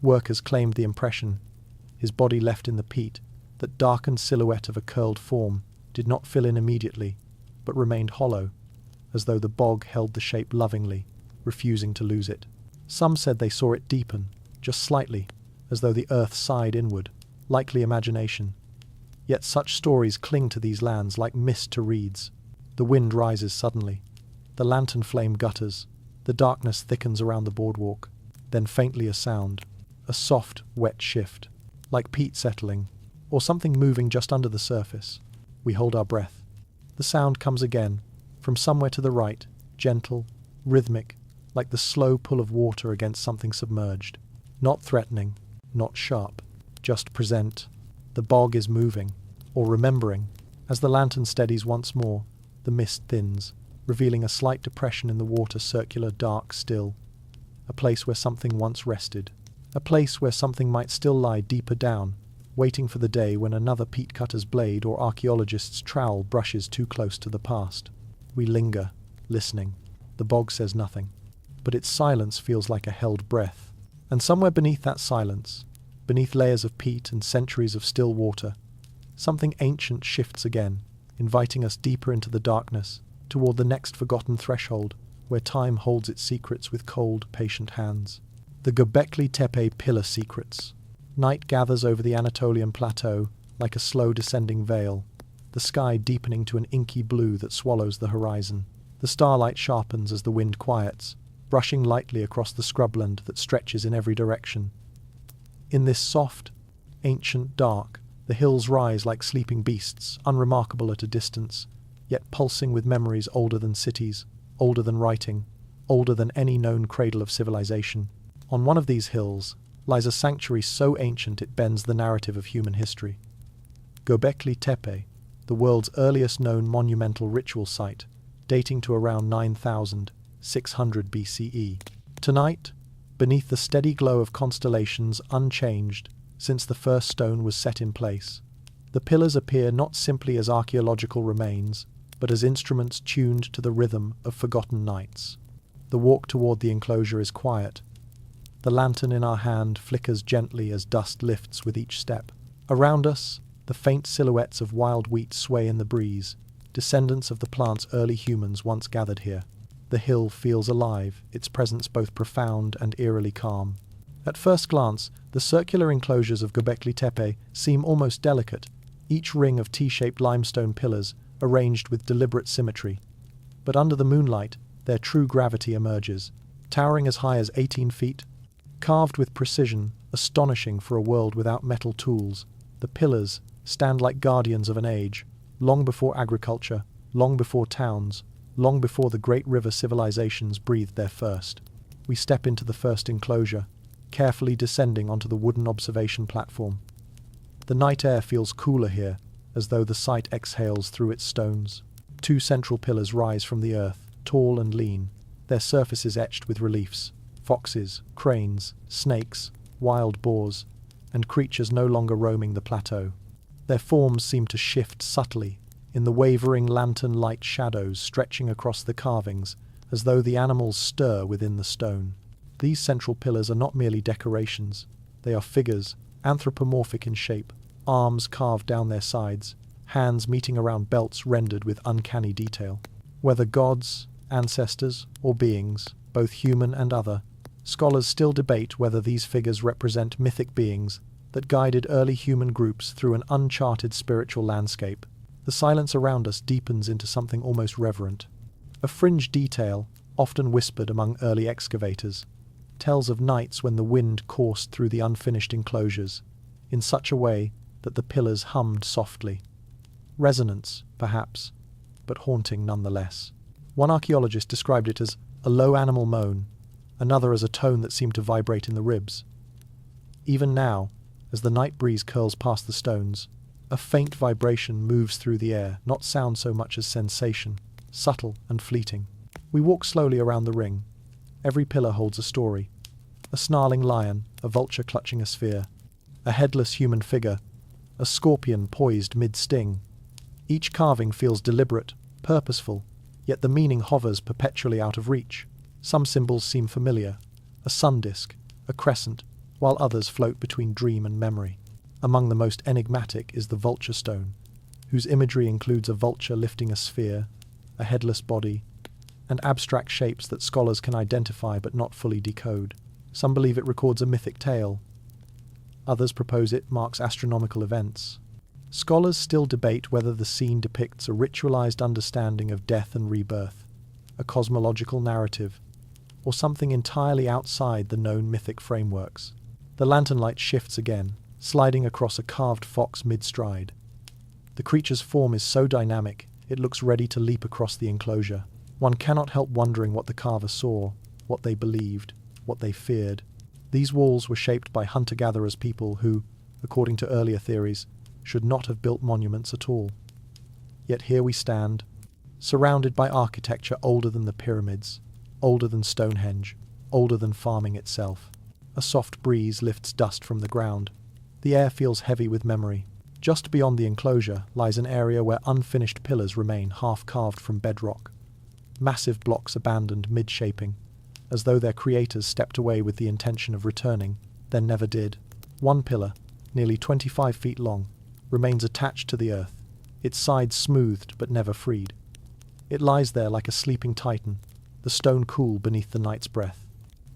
Workers claimed the impression, his body left in the peat, that darkened silhouette of a curled form, did not fill in immediately, but remained hollow, as though the bog held the shape lovingly, refusing to lose it. Some said they saw it deepen, just slightly, as though the earth sighed inward, likely imagination. Yet such stories cling to these lands like mist to reeds. The wind rises suddenly. The lantern flame gutters. The darkness thickens around the boardwalk. Then faintly a sound. A soft, wet shift. Like peat settling, or something moving just under the surface. We hold our breath. The sound comes again, from somewhere to the right, gentle, rhythmic, like the slow pull of water against something submerged. Not threatening, not sharp, just present. The bog is moving, or remembering. As the lantern steadies once more, the mist thins, revealing a slight depression in the water, circular, dark, still. A place where something once rested. A place where something might still lie deeper down, waiting for the day when another peat cutter's blade or archaeologist's trowel brushes too close to the past. We linger, listening. The bog says nothing, but its silence feels like a held breath. And somewhere beneath that silence, beneath layers of peat and centuries of still water, something ancient shifts again, inviting us deeper into the darkness, toward the next forgotten threshold, where time holds its secrets with cold, patient hands. The Göbekli Tepe pillar secrets. Night gathers over the Anatolian plateau like a slow descending veil, the sky deepening to an inky blue that swallows the horizon. The starlight sharpens as the wind quiets, brushing lightly across the scrubland that stretches in every direction. In this soft, ancient dark, the hills rise like sleeping beasts, unremarkable at a distance, yet pulsing with memories older than cities, older than writing, older than any known cradle of civilization. On one of these hills lies a sanctuary so ancient it bends the narrative of human history. Göbekli Tepe, the world's earliest known monumental ritual site, dating to around 9,600 BCE. Tonight, beneath the steady glow of constellations unchanged since the first stone was set in place, the pillars appear not simply as archaeological remains, but as instruments tuned to the rhythm of forgotten nights. The walk toward the enclosure is quiet. The lantern in our hand flickers gently as dust lifts with each step. Around us, the faint silhouettes of wild wheat sway in the breeze, descendants of the plant's early humans once gathered here. The hill feels alive, its presence both profound and eerily calm. At first glance, the circular enclosures of Göbekli Tepe seem almost delicate, each ring of T-shaped limestone pillars arranged with deliberate symmetry. But under the moonlight, their true gravity emerges, towering as high as 18 feet. Carved with precision, astonishing for a world without metal tools, the pillars stand like guardians of an age, long before agriculture, long before towns, long before the great river civilizations breathed their first. We step into the first enclosure, carefully descending onto the wooden observation platform. The night air feels cooler here, as though the site exhales through its stones. 2 central pillars rise from the earth, tall and lean, their surfaces etched with reliefs. Foxes, cranes, snakes, wild boars, and creatures no longer roaming the plateau. Their forms seem to shift subtly, in the wavering lantern-light shadows stretching across the carvings, as though the animals stir within the stone. These central pillars are not merely decorations, they are figures, anthropomorphic in shape, arms carved down their sides, hands meeting around belts rendered with uncanny detail. Whether gods, ancestors, or beings, both human and other, scholars still debate whether these figures represent mythic beings that guided early human groups through an uncharted spiritual landscape. The silence around us deepens into something almost reverent. A fringe detail, often whispered among early excavators, tells of nights when the wind coursed through the unfinished enclosures, in such a way that the pillars hummed softly. Resonance, perhaps, but haunting nonetheless. One archaeologist described it as a low animal moan, another as a tone that seemed to vibrate in the ribs. Even now, as the night breeze curls past the stones, a faint vibration moves through the air, not sound so much as sensation, subtle and fleeting. We walk slowly around the ring. Every pillar holds a story. A snarling lion, a vulture clutching a sphere, a headless human figure, a scorpion poised mid-sting. Each carving feels deliberate, purposeful, yet the meaning hovers perpetually out of reach. Some symbols seem familiar, a sun disk, a crescent, while others float between dream and memory. Among the most enigmatic is the vulture stone, whose imagery includes a vulture lifting a sphere, a headless body, and abstract shapes that scholars can identify but not fully decode. Some believe it records a mythic tale. Others propose it marks astronomical events. Scholars still debate whether the scene depicts a ritualized understanding of death and rebirth, a cosmological narrative, or something entirely outside the known mythic frameworks. The lantern light shifts again, sliding across a carved fox mid-stride. The creature's form is so dynamic, it looks ready to leap across the enclosure. One cannot help wondering what the carver saw, what they believed, what they feared. These walls were shaped by hunter-gatherers people who, according to earlier theories, should not have built monuments at all. Yet here we stand, surrounded by architecture older than the pyramids, older than Stonehenge, older than farming itself. A soft breeze lifts dust from the ground. The air feels heavy with memory. Just beyond the enclosure lies an area where unfinished pillars remain half-carved from bedrock. Massive blocks abandoned mid-shaping, as though their creators stepped away with the intention of returning, then never did. One pillar, nearly 25 feet long, remains attached to the earth, its sides smoothed but never freed. It lies there like a sleeping titan, the stone cool beneath the night's breath.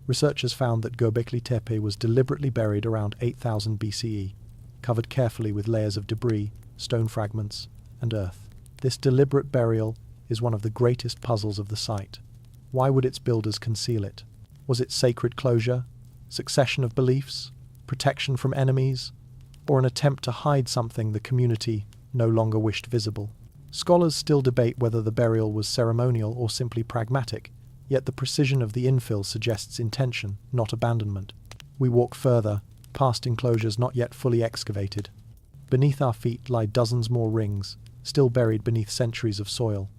Researchers found that Göbekli Tepe was deliberately buried around 8000 BCE, covered carefully with layers of debris, stone fragments, and earth. This deliberate burial is one of the greatest puzzles of the site. Why would its builders conceal it? Was it sacred closure, succession of beliefs, protection from enemies, or an attempt to hide something the community no longer wished visible? Scholars still debate whether the burial was ceremonial or simply pragmatic, yet the precision of the infill suggests intention, not abandonment. We walk further, past enclosures not yet fully excavated. Beneath our feet lie dozens more rings, still buried beneath centuries of soil.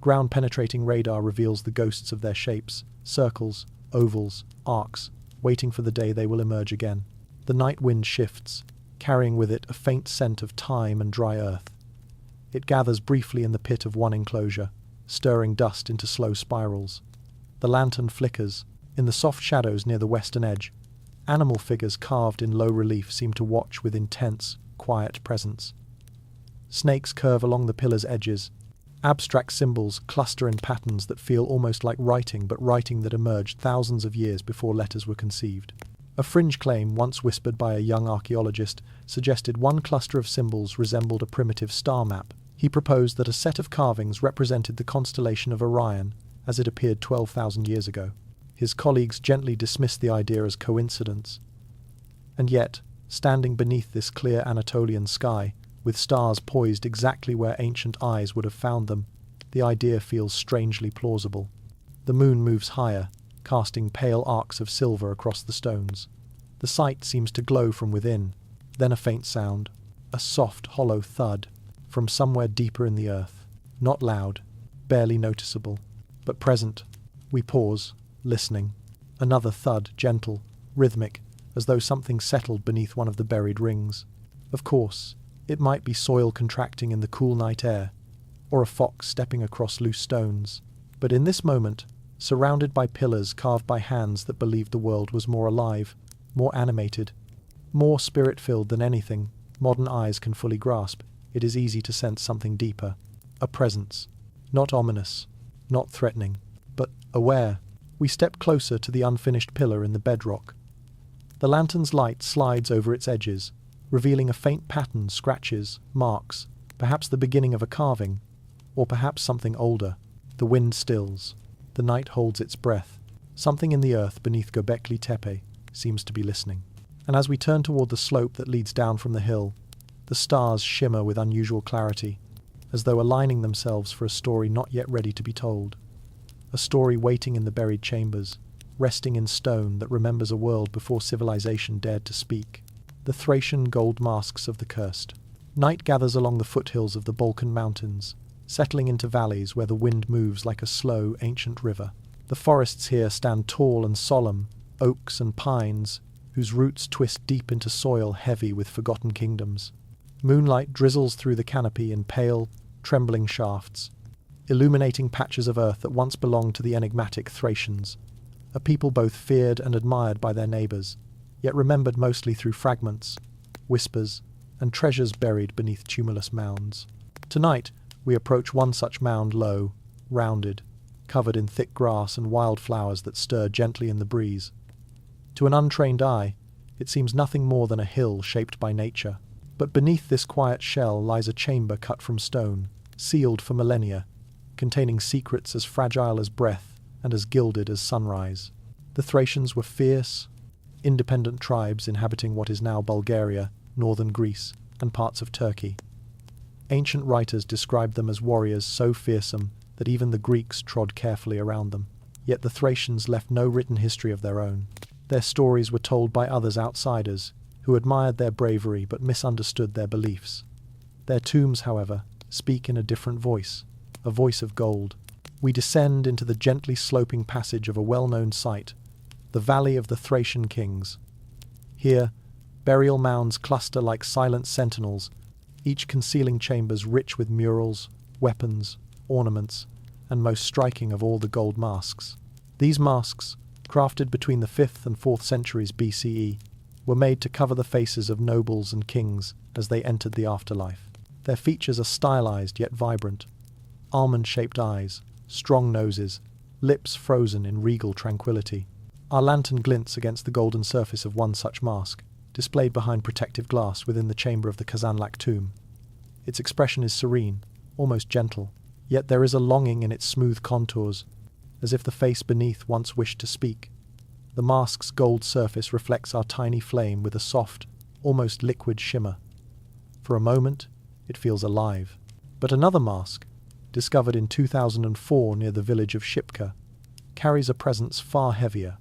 Ground-penetrating radar reveals the ghosts of their shapes, circles, ovals, arcs, waiting for the day they will emerge again. The night wind shifts, carrying with it a faint scent of thyme and dry earth. It gathers briefly in the pit of one enclosure, stirring dust into slow spirals. The lantern flickers, In the soft shadows near the western edge, animal figures carved in low relief seem to watch with intense, quiet presence. Snakes curve along the pillars' edges. Abstract symbols cluster in patterns that feel almost like writing, but writing that emerged thousands of years before letters were conceived. A fringe claim, once whispered by a young archaeologist, suggested one cluster of symbols resembled a primitive star map. He proposed that a set of carvings represented the constellation of Orion, as it appeared 12,000 years ago. His colleagues gently dismissed the idea as coincidence. And yet, standing beneath this clear Anatolian sky, with stars poised exactly where ancient eyes would have found them, the idea feels strangely plausible. The moon moves higher, casting pale arcs of silver across the stones. The sight seems to glow from within, then a faint sound, a soft, hollow thud, from somewhere deeper in the earth. Not loud, barely noticeable, but present. We pause, listening. Another thud, gentle, rhythmic, as though something settled beneath one of the buried rings. Of course, it might be soil contracting in the cool night air, or a fox stepping across loose stones. But in this moment, surrounded by pillars carved by hands that believed the world was more alive, more animated, more spirit-filled than anything modern eyes can fully grasp, it is easy to sense something deeper. A presence. Not ominous, not threatening, but aware. We step closer to the unfinished pillar in the bedrock. The lantern's light slides over its edges, revealing a faint pattern, scratches, marks, perhaps the beginning of a carving, or perhaps something older. The wind stills. The night holds its breath. Something in the earth beneath Göbekli Tepe seems to be listening. And as we turn toward the slope that leads down from the hill, the stars shimmer with unusual clarity, as though aligning themselves for a story not yet ready to be told. A story waiting in the buried chambers, resting in stone that remembers a world before civilization dared to speak. The Thracian gold masks of the cursed. Night gathers along the foothills of the Balkan Mountains, settling into valleys where the wind moves like a slow, ancient river. The forests here stand tall and solemn, oaks and pines, whose roots twist deep into soil heavy with forgotten kingdoms. Moonlight drizzles through the canopy in pale, trembling shafts, illuminating patches of earth that once belonged to the enigmatic Thracians, a people both feared and admired by their neighbours, yet remembered mostly through fragments, whispers, and treasures buried beneath tumulus mounds. Tonight, we approach one such mound, low, rounded, covered in thick grass and wildflowers that stir gently in the breeze. To an untrained eye, it seems nothing more than a hill shaped by nature. But beneath this quiet shell lies a chamber cut from stone, sealed for millennia, containing secrets as fragile as breath and as gilded as sunrise. The Thracians were fierce, independent tribes inhabiting what is now Bulgaria, northern Greece, and parts of Turkey. Ancient writers described them as warriors so fearsome that even the Greeks trod carefully around them. Yet the Thracians left no written history of their own. Their stories were told by others, outsiders, who admired their bravery but misunderstood their beliefs. Their tombs, however, speak in a different voice, a voice of gold. We descend into the gently sloping passage of a well-known site, the Valley of the Thracian Kings. Here, burial mounds cluster like silent sentinels, each concealing chambers rich with murals, weapons, ornaments, and most striking of all, the gold masks. These masks, crafted between the 5th and 4th centuries BCE, were made to cover the faces of nobles and kings as they entered the afterlife. Their features are stylized yet vibrant. Almond-shaped eyes, strong noses, lips frozen in regal tranquility. Our lantern glints against the golden surface of one such mask, displayed behind protective glass within the chamber of the Kazanlak tomb. Its expression is serene, almost gentle, yet there is a longing in its smooth contours, as if the face beneath once wished to speak. The mask's gold surface reflects our tiny flame with a soft, almost liquid shimmer. For a moment, it feels alive. But another mask, discovered in 2004 near the village of Shipka, carries a presence far heavier.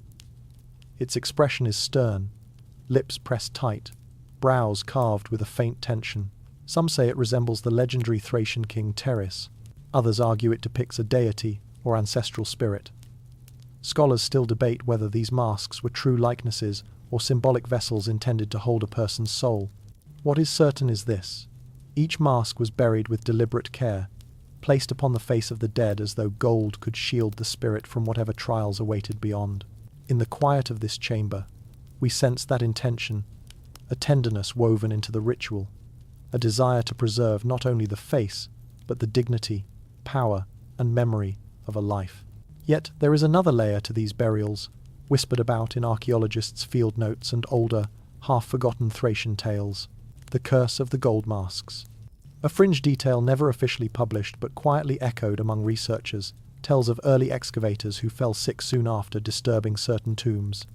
Its expression is stern, lips pressed tight, brows carved with a faint tension. Some say it resembles the legendary Thracian king Teris. Others argue it depicts a deity or ancestral spirit. Scholars still debate whether these masks were true likenesses or symbolic vessels intended to hold a person's soul. What is certain is this: each mask was buried with deliberate care, placed upon the face of the dead as though gold could shield the spirit from whatever trials awaited beyond. In the quiet of this chamber, we sense that intention, a tenderness woven into the ritual, a desire to preserve not only the face, but the dignity, power, and memory of a life. Yet there is another layer to these burials, whispered about in archaeologists' field notes and older, half-forgotten Thracian tales: the curse of the gold masks. A fringe detail never officially published but quietly echoed among researchers tells of early excavators who fell sick soon after disturbing certain tombs.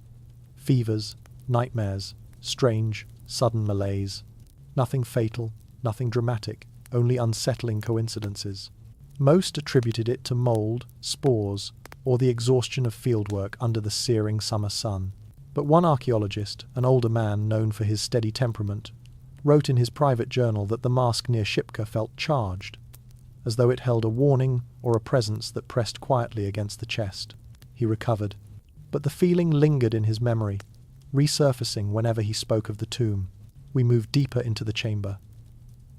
Fevers, nightmares, strange, sudden malaise. Nothing fatal, nothing dramatic, only unsettling coincidences. Most attributed it to mold, spores, or the exhaustion of fieldwork under the searing summer sun. But one archaeologist, an older man known for his steady temperament, wrote in his private journal that the mask near Shipka felt charged, as though it held a warning or a presence that pressed quietly against the chest. He recovered, but the feeling lingered in his memory, resurfacing whenever he spoke of the tomb. We move deeper into the chamber.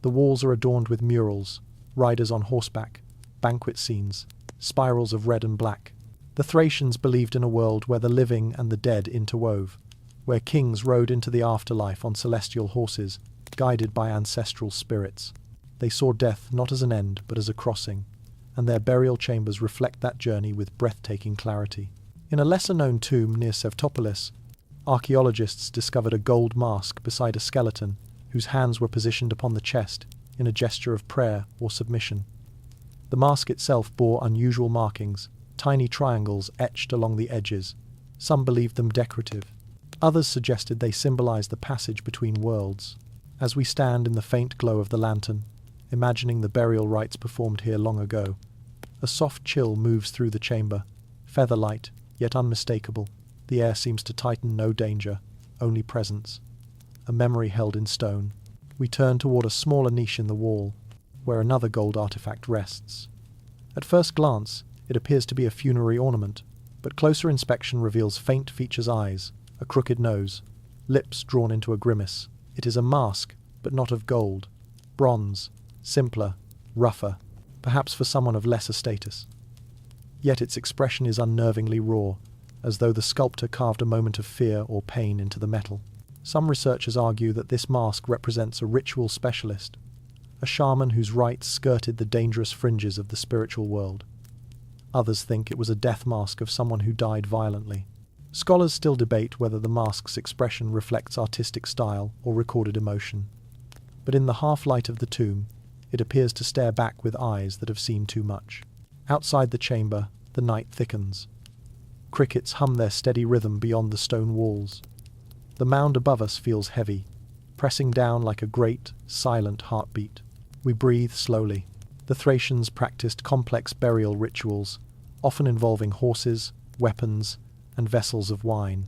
The walls are adorned with murals, riders on horseback, banquet scenes, spirals of red and black. The Thracians believed in a world where the living and the dead interwove, where kings rode into the afterlife on celestial horses, guided by ancestral spirits. They saw death not as an end, but as a crossing, and their burial chambers reflect that journey with breathtaking clarity. In a lesser-known tomb near Sevtopolis, archaeologists discovered a gold mask beside a skeleton whose hands were positioned upon the chest in a gesture of prayer or submission. The mask itself bore unusual markings, tiny triangles etched along the edges. Some believed them decorative. Others suggested they symbolized the passage between worlds. As we stand in the faint glow of the lantern, imagining the burial rites performed here long ago, a soft chill moves through the chamber, feather-light, yet unmistakable. The air seems to tighten. No danger, only presence. A memory held in stone. We turn toward a smaller niche in the wall, where another gold artifact rests. At first glance, it appears to be a funerary ornament, but closer inspection reveals faint features: eyes, a crooked nose, lips drawn into a grimace. It is a mask, but not of gold. Bronze, simpler, rougher, perhaps for someone of lesser status. Yet its expression is unnervingly raw, as though the sculptor carved a moment of fear or pain into the metal. Some researchers argue that this mask represents a ritual specialist, a shaman whose rites skirted the dangerous fringes of the spiritual world. Others think it was a death mask of someone who died violently. Scholars still debate whether the mask's expression reflects artistic style or recorded emotion. But in the half-light of the tomb, it appears to stare back with eyes that have seen too much. Outside the chamber, the night thickens. Crickets hum their steady rhythm beyond the stone walls. The mound above us feels heavy, pressing down like a great, silent heartbeat. We breathe slowly. The Thracians practiced complex burial rituals, often involving horses, weapons, and vessels of wine.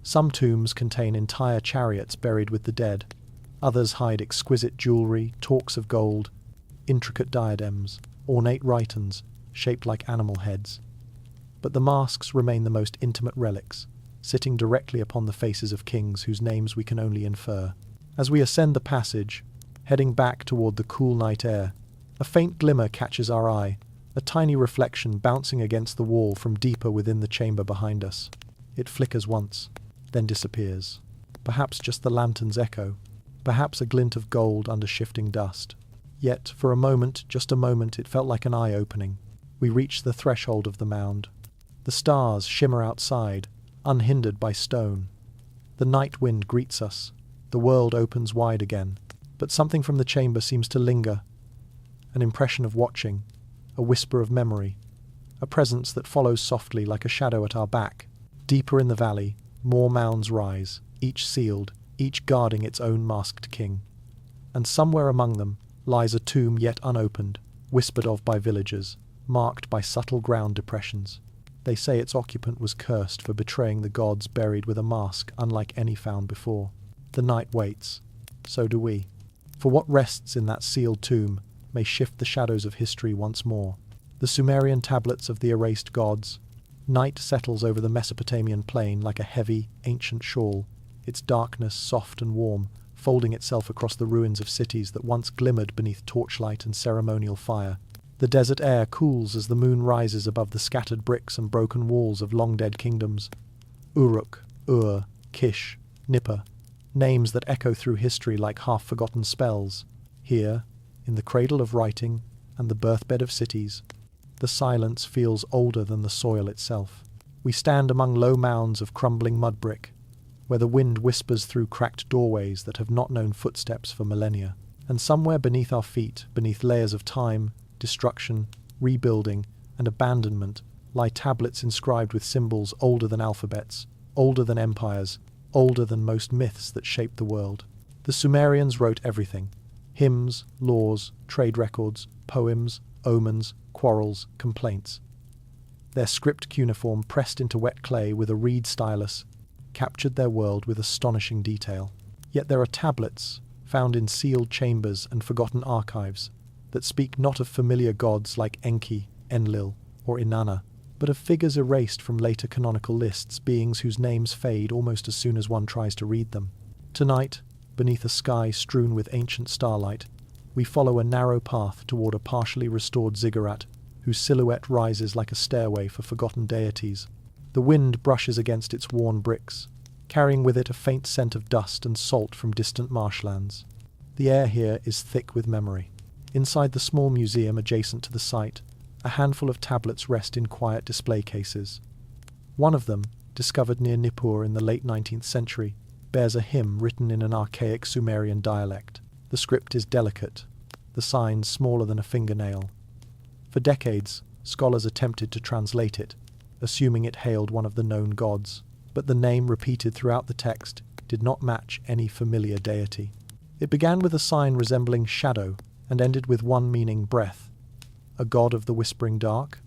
Some tombs contain entire chariots buried with the dead. Others hide exquisite jewelry, torques of gold, intricate diadems, ornate rhytons shaped like animal heads. But the masks remain the most intimate relics, sitting directly upon the faces of kings whose names we can only infer. As we ascend the passage, heading back toward the cool night air, a faint glimmer catches our eye, a tiny reflection bouncing against the wall from deeper within the chamber behind us. It flickers once, then disappears. Perhaps just the lantern's echo, perhaps a glint of gold under shifting dust. Yet, for a moment, just a moment, it felt like an eye-opening. We reach the threshold of the mound. The stars shimmer outside, unhindered by stone. The night wind greets us. The world opens wide again. But something from the chamber seems to linger. An impression of watching, a whisper of memory, a presence that follows softly like a shadow at our back. Deeper in the valley, more mounds rise, each sealed, each guarding its own masked king. And somewhere among them lies a tomb yet unopened, whispered of by villagers, marked by subtle ground depressions. They say its occupant was cursed for betraying the gods, buried with a mask unlike any found before. The night waits. So do we. For what rests in that sealed tomb may shift the shadows of history once more. The Sumerian tablets of the erased gods. Night settles over the Mesopotamian plain like a heavy, ancient shawl, its darkness soft and warm, folding itself across the ruins of cities that once glimmered beneath torchlight and ceremonial fire. The desert air cools as the moon rises above the scattered bricks and broken walls of long-dead kingdoms. Uruk, Ur, Kish, Nippur, names that echo through history like half-forgotten spells. Here, in the cradle of writing and the birthbed of cities, the silence feels older than the soil itself. We stand among low mounds of crumbling mud brick, where the wind whispers through cracked doorways that have not known footsteps for millennia. And somewhere beneath our feet, beneath layers of time, destruction, rebuilding, and abandonment, lie tablets inscribed with symbols older than alphabets, older than empires, older than most myths that shaped the world. The Sumerians wrote everything: hymns, laws, trade records, poems, omens, quarrels, complaints. Their script cuneiform, pressed into wet clay with a reed stylus, captured their world with astonishing detail. Yet there are tablets, found in sealed chambers and forgotten archives, that speak not of familiar gods like Enki, Enlil, or Inanna, but of figures erased from later canonical lists, beings whose names fade almost as soon as one tries to read them. Tonight, beneath a sky strewn with ancient starlight, we follow a narrow path toward a partially restored ziggurat, whose silhouette rises like a stairway for forgotten deities. The wind brushes against its worn bricks, carrying with it a faint scent of dust and salt from distant marshlands. The air here is thick with memory. Inside the small museum adjacent to the site, a handful of tablets rest in quiet display cases. One of them, discovered near Nippur in the late 19th century, bears a hymn written in an archaic Sumerian dialect. The script is delicate, the signs smaller than a fingernail. For decades, scholars attempted to translate it, assuming it hailed one of the known gods, but the name repeated throughout the text did not match any familiar deity. It began with a sign resembling shadow and ended with one meaning breath. A god of the whispering dark?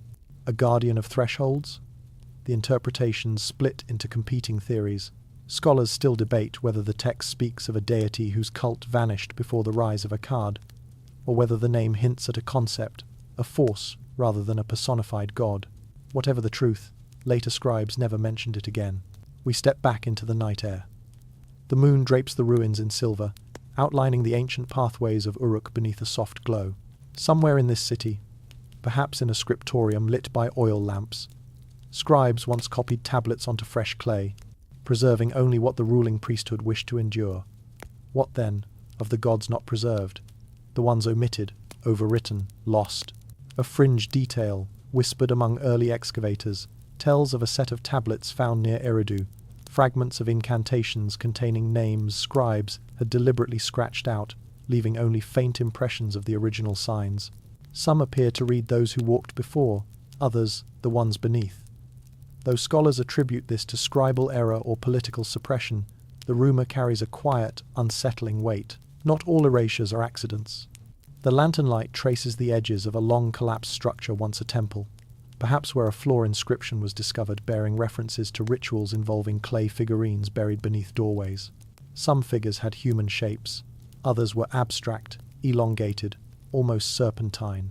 A guardian of thresholds? The interpretations split into competing theories. Scholars still debate whether the text speaks of a deity whose cult vanished before the rise of Akkad, or whether the name hints at a concept, a force rather than a personified god. Whatever the truth, later scribes never mentioned it again. We step back into the night air. The moon drapes the ruins in silver, outlining the ancient pathways of Uruk beneath a soft glow. Somewhere in this city, perhaps in a scriptorium lit by oil lamps, scribes once copied tablets onto fresh clay, preserving only what the ruling priesthood wished to endure. What then of the gods not preserved, the ones omitted, overwritten, lost? A fringe detail, whispered among early excavators, tells of a set of tablets found near Eridu, fragments of incantations containing names scribes had deliberately scratched out, leaving only faint impressions of the original signs. Some appear to read those who walked before, others the ones beneath. Though scholars attribute this to scribal error or political suppression, the rumour carries a quiet, unsettling weight. Not all erasures are accidents. The lantern light traces the edges of a long-collapsed structure once a temple, perhaps where a floor inscription was discovered bearing references to rituals involving clay figurines buried beneath doorways. Some figures had human shapes, others were abstract, elongated, almost serpentine.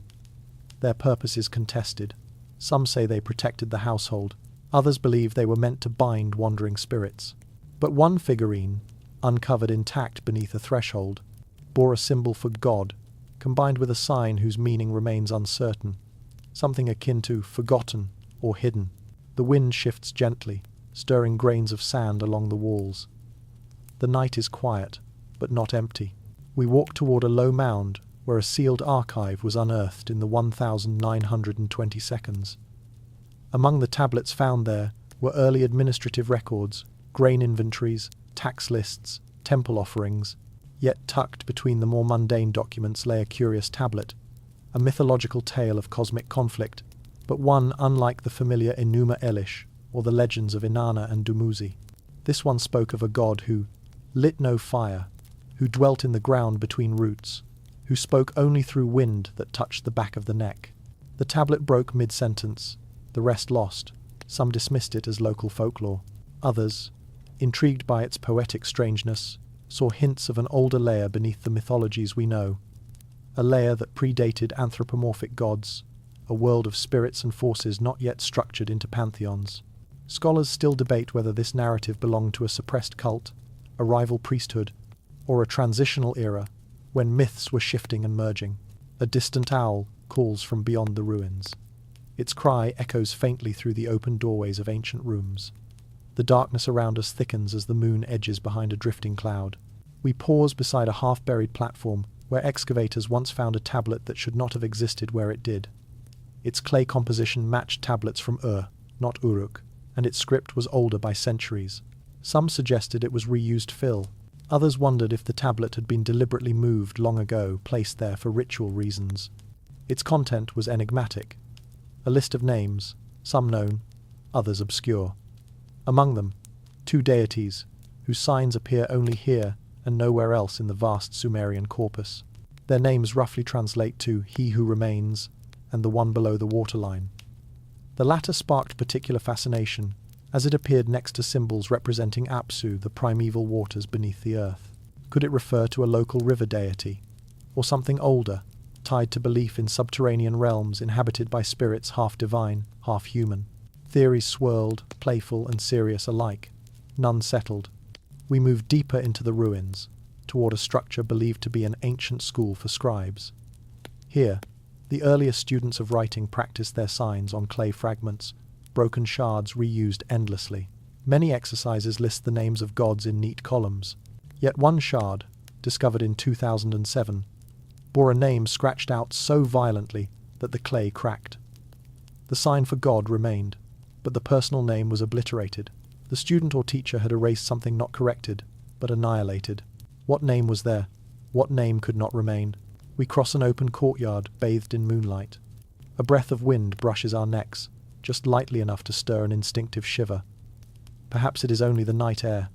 Their purpose is contested. Some say they protected the household, others believe they were meant to bind wandering spirits. But one figurine, uncovered intact beneath a threshold, bore a symbol for God, combined with a sign whose meaning remains uncertain, something akin to forgotten or hidden. The wind shifts gently, stirring grains of sand along the walls. The night is quiet, but not empty. We walk toward a low mound where a sealed archive was unearthed in the 1920 seconds. Among the tablets found there were early administrative records, grain inventories, tax lists, temple offerings. Yet tucked between the more mundane documents lay a curious tablet, a mythological tale of cosmic conflict, but one unlike the familiar Enuma Elish or the legends of Inanna and Dumuzi. This one spoke of a god who lit no fire, who dwelt in the ground between roots, who spoke only through wind that touched the back of the neck. The tablet broke mid-sentence, the rest lost. Some dismissed it as local folklore. Others, intrigued by its poetic strangeness, saw hints of an older layer beneath the mythologies we know, a layer that predated anthropomorphic gods, a world of spirits and forces not yet structured into pantheons. Scholars still debate whether this narrative belonged to a suppressed cult, a rival priesthood, or a transitional era when myths were shifting and merging. A distant owl calls from beyond the ruins. Its cry echoes faintly through the open doorways of ancient rooms. The darkness around us thickens as the moon edges behind a drifting cloud. We pause beside a half-buried platform where excavators once found a tablet that should not have existed where it did. Its clay composition matched tablets from not Uruk, and its script was older by centuries. Some suggested it was reused fill. Others wondered if the tablet had been deliberately moved long ago, placed there for ritual reasons. Its content was enigmatic. A list of names, some known, others obscure. Among them, 2 deities, whose signs appear only here and nowhere else in the vast Sumerian corpus. Their names roughly translate to He Who Remains and the one below the waterline. The latter sparked particular fascination, as it appeared next to symbols representing Apsu, the primeval waters beneath the earth. Could it refer to a local river deity, or something older, tied to belief in subterranean realms inhabited by spirits half divine, half human? Theories swirled, playful and serious alike. None settled. We moved deeper into the ruins, toward a structure believed to be an ancient school for scribes. Here, the earliest students of writing practiced their signs on clay fragments, broken shards reused endlessly. Many exercises list the names of gods in neat columns. Yet one shard, discovered in 2007, bore a name scratched out so violently that the clay cracked. The sign for God remained, but the personal name was obliterated. The student or teacher had erased something not corrected, but annihilated. What name was there? What name could not remain? We cross an open courtyard, bathed in moonlight. A breath of wind brushes our necks, just lightly enough to stir an instinctive shiver. Perhaps it is only the night air.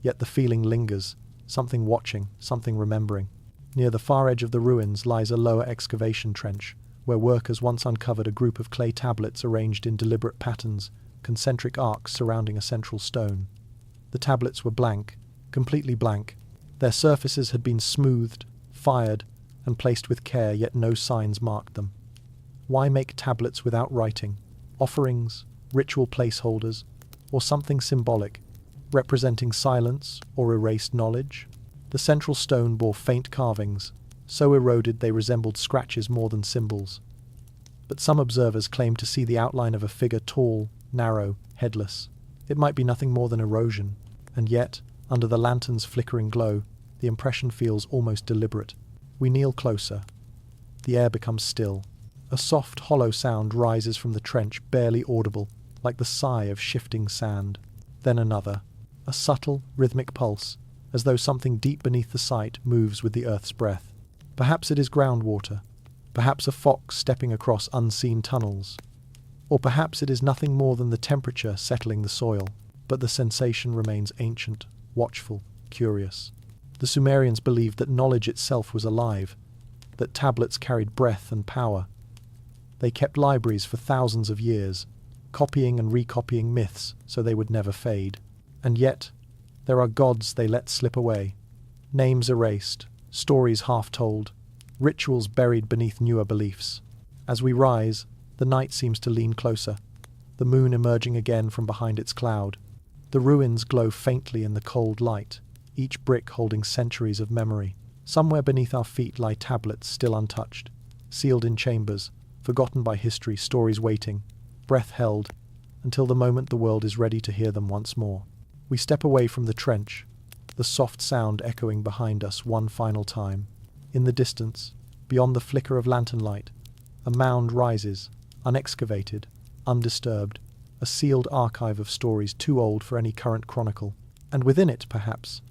Yet the feeling lingers, something watching, something remembering. Near the far edge of the ruins lies a lower excavation trench, where workers once uncovered a group of clay tablets arranged in deliberate patterns, concentric arcs surrounding a central stone. The tablets were blank, completely blank. Their surfaces had been smoothed, fired, and placed with care, yet no signs marked them. Why make tablets without writing? Offerings, ritual placeholders, or something symbolic, representing silence or erased knowledge? The central stone bore faint carvings, so eroded they resembled scratches more than symbols. But some observers claimed to see the outline of a figure tall, narrow, headless. It might be nothing more than erosion, and yet, under the lantern's flickering glow, the impression feels almost deliberate. We kneel closer. The air becomes still. A soft, hollow sound rises from the trench, barely audible, like the sigh of shifting sand. Then another, a subtle, rhythmic pulse, as though something deep beneath the site moves with the earth's breath. Perhaps it is groundwater, perhaps a fox stepping across unseen tunnels, or perhaps it is nothing more than the temperature settling the soil, but the sensation remains ancient, watchful, curious. The Sumerians believed that knowledge itself was alive, that tablets carried breath and power. They kept libraries for thousands of years, copying and recopying myths so they would never fade. And yet, there are gods they let slip away, names erased, stories half told, rituals buried beneath newer beliefs. As we rise, the night seems to lean closer, the moon emerging again from behind its cloud. The ruins glow faintly in the cold light, each brick holding centuries of memory. Somewhere beneath our feet lie tablets still untouched, sealed in chambers, forgotten by history, stories waiting, breath held, until the moment the world is ready to hear them once more. We step away from the trench, the soft sound echoing behind us one final time. In the distance, beyond the flicker of lantern light, a mound rises, unexcavated, undisturbed, a sealed archive of stories too old for any current chronicle. And within it, perhaps,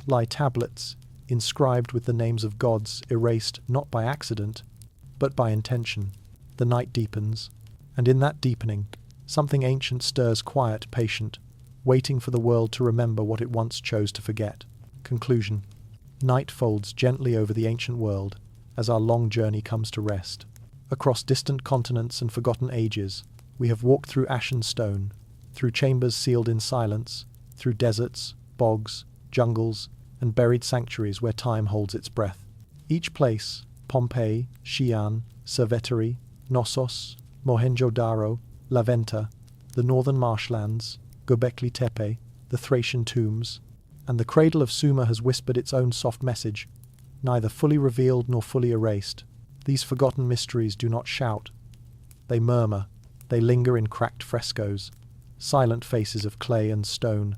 lie tablets, inscribed with the names of gods erased not by accident, but by intention. The night deepens, and in that deepening, something ancient stirs quiet, patient, waiting for the world to remember what it once chose to forget. Conclusion. Night folds gently over the ancient world as our long journey comes to rest. Across distant continents and forgotten ages, we have walked through ashen stone, through chambers sealed in silence, through deserts, bogs, jungles, and buried sanctuaries where time holds its breath. Each place, Pompeii, Xi'an, Cerveteri, Knossos, Mohenjo-Daro, La Venta, the northern marshlands, Göbekli Tepe, the Thracian tombs, and the cradle of Sumer has whispered its own soft message, neither fully revealed nor fully erased. These forgotten mysteries do not shout. They murmur, they linger in cracked frescoes, silent faces of clay and stone,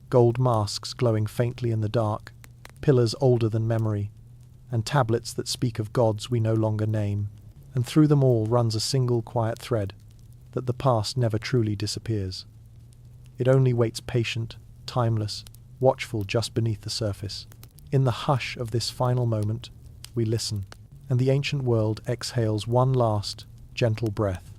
gold masks glowing faintly in the dark, pillars older than memory, and tablets that speak of gods we no longer name. And through them all runs a single quiet thread, that the past never truly disappears. It only waits patient, timeless, watchful just beneath the surface. In the hush of this final moment, we listen, and the ancient world exhales one last, gentle breath.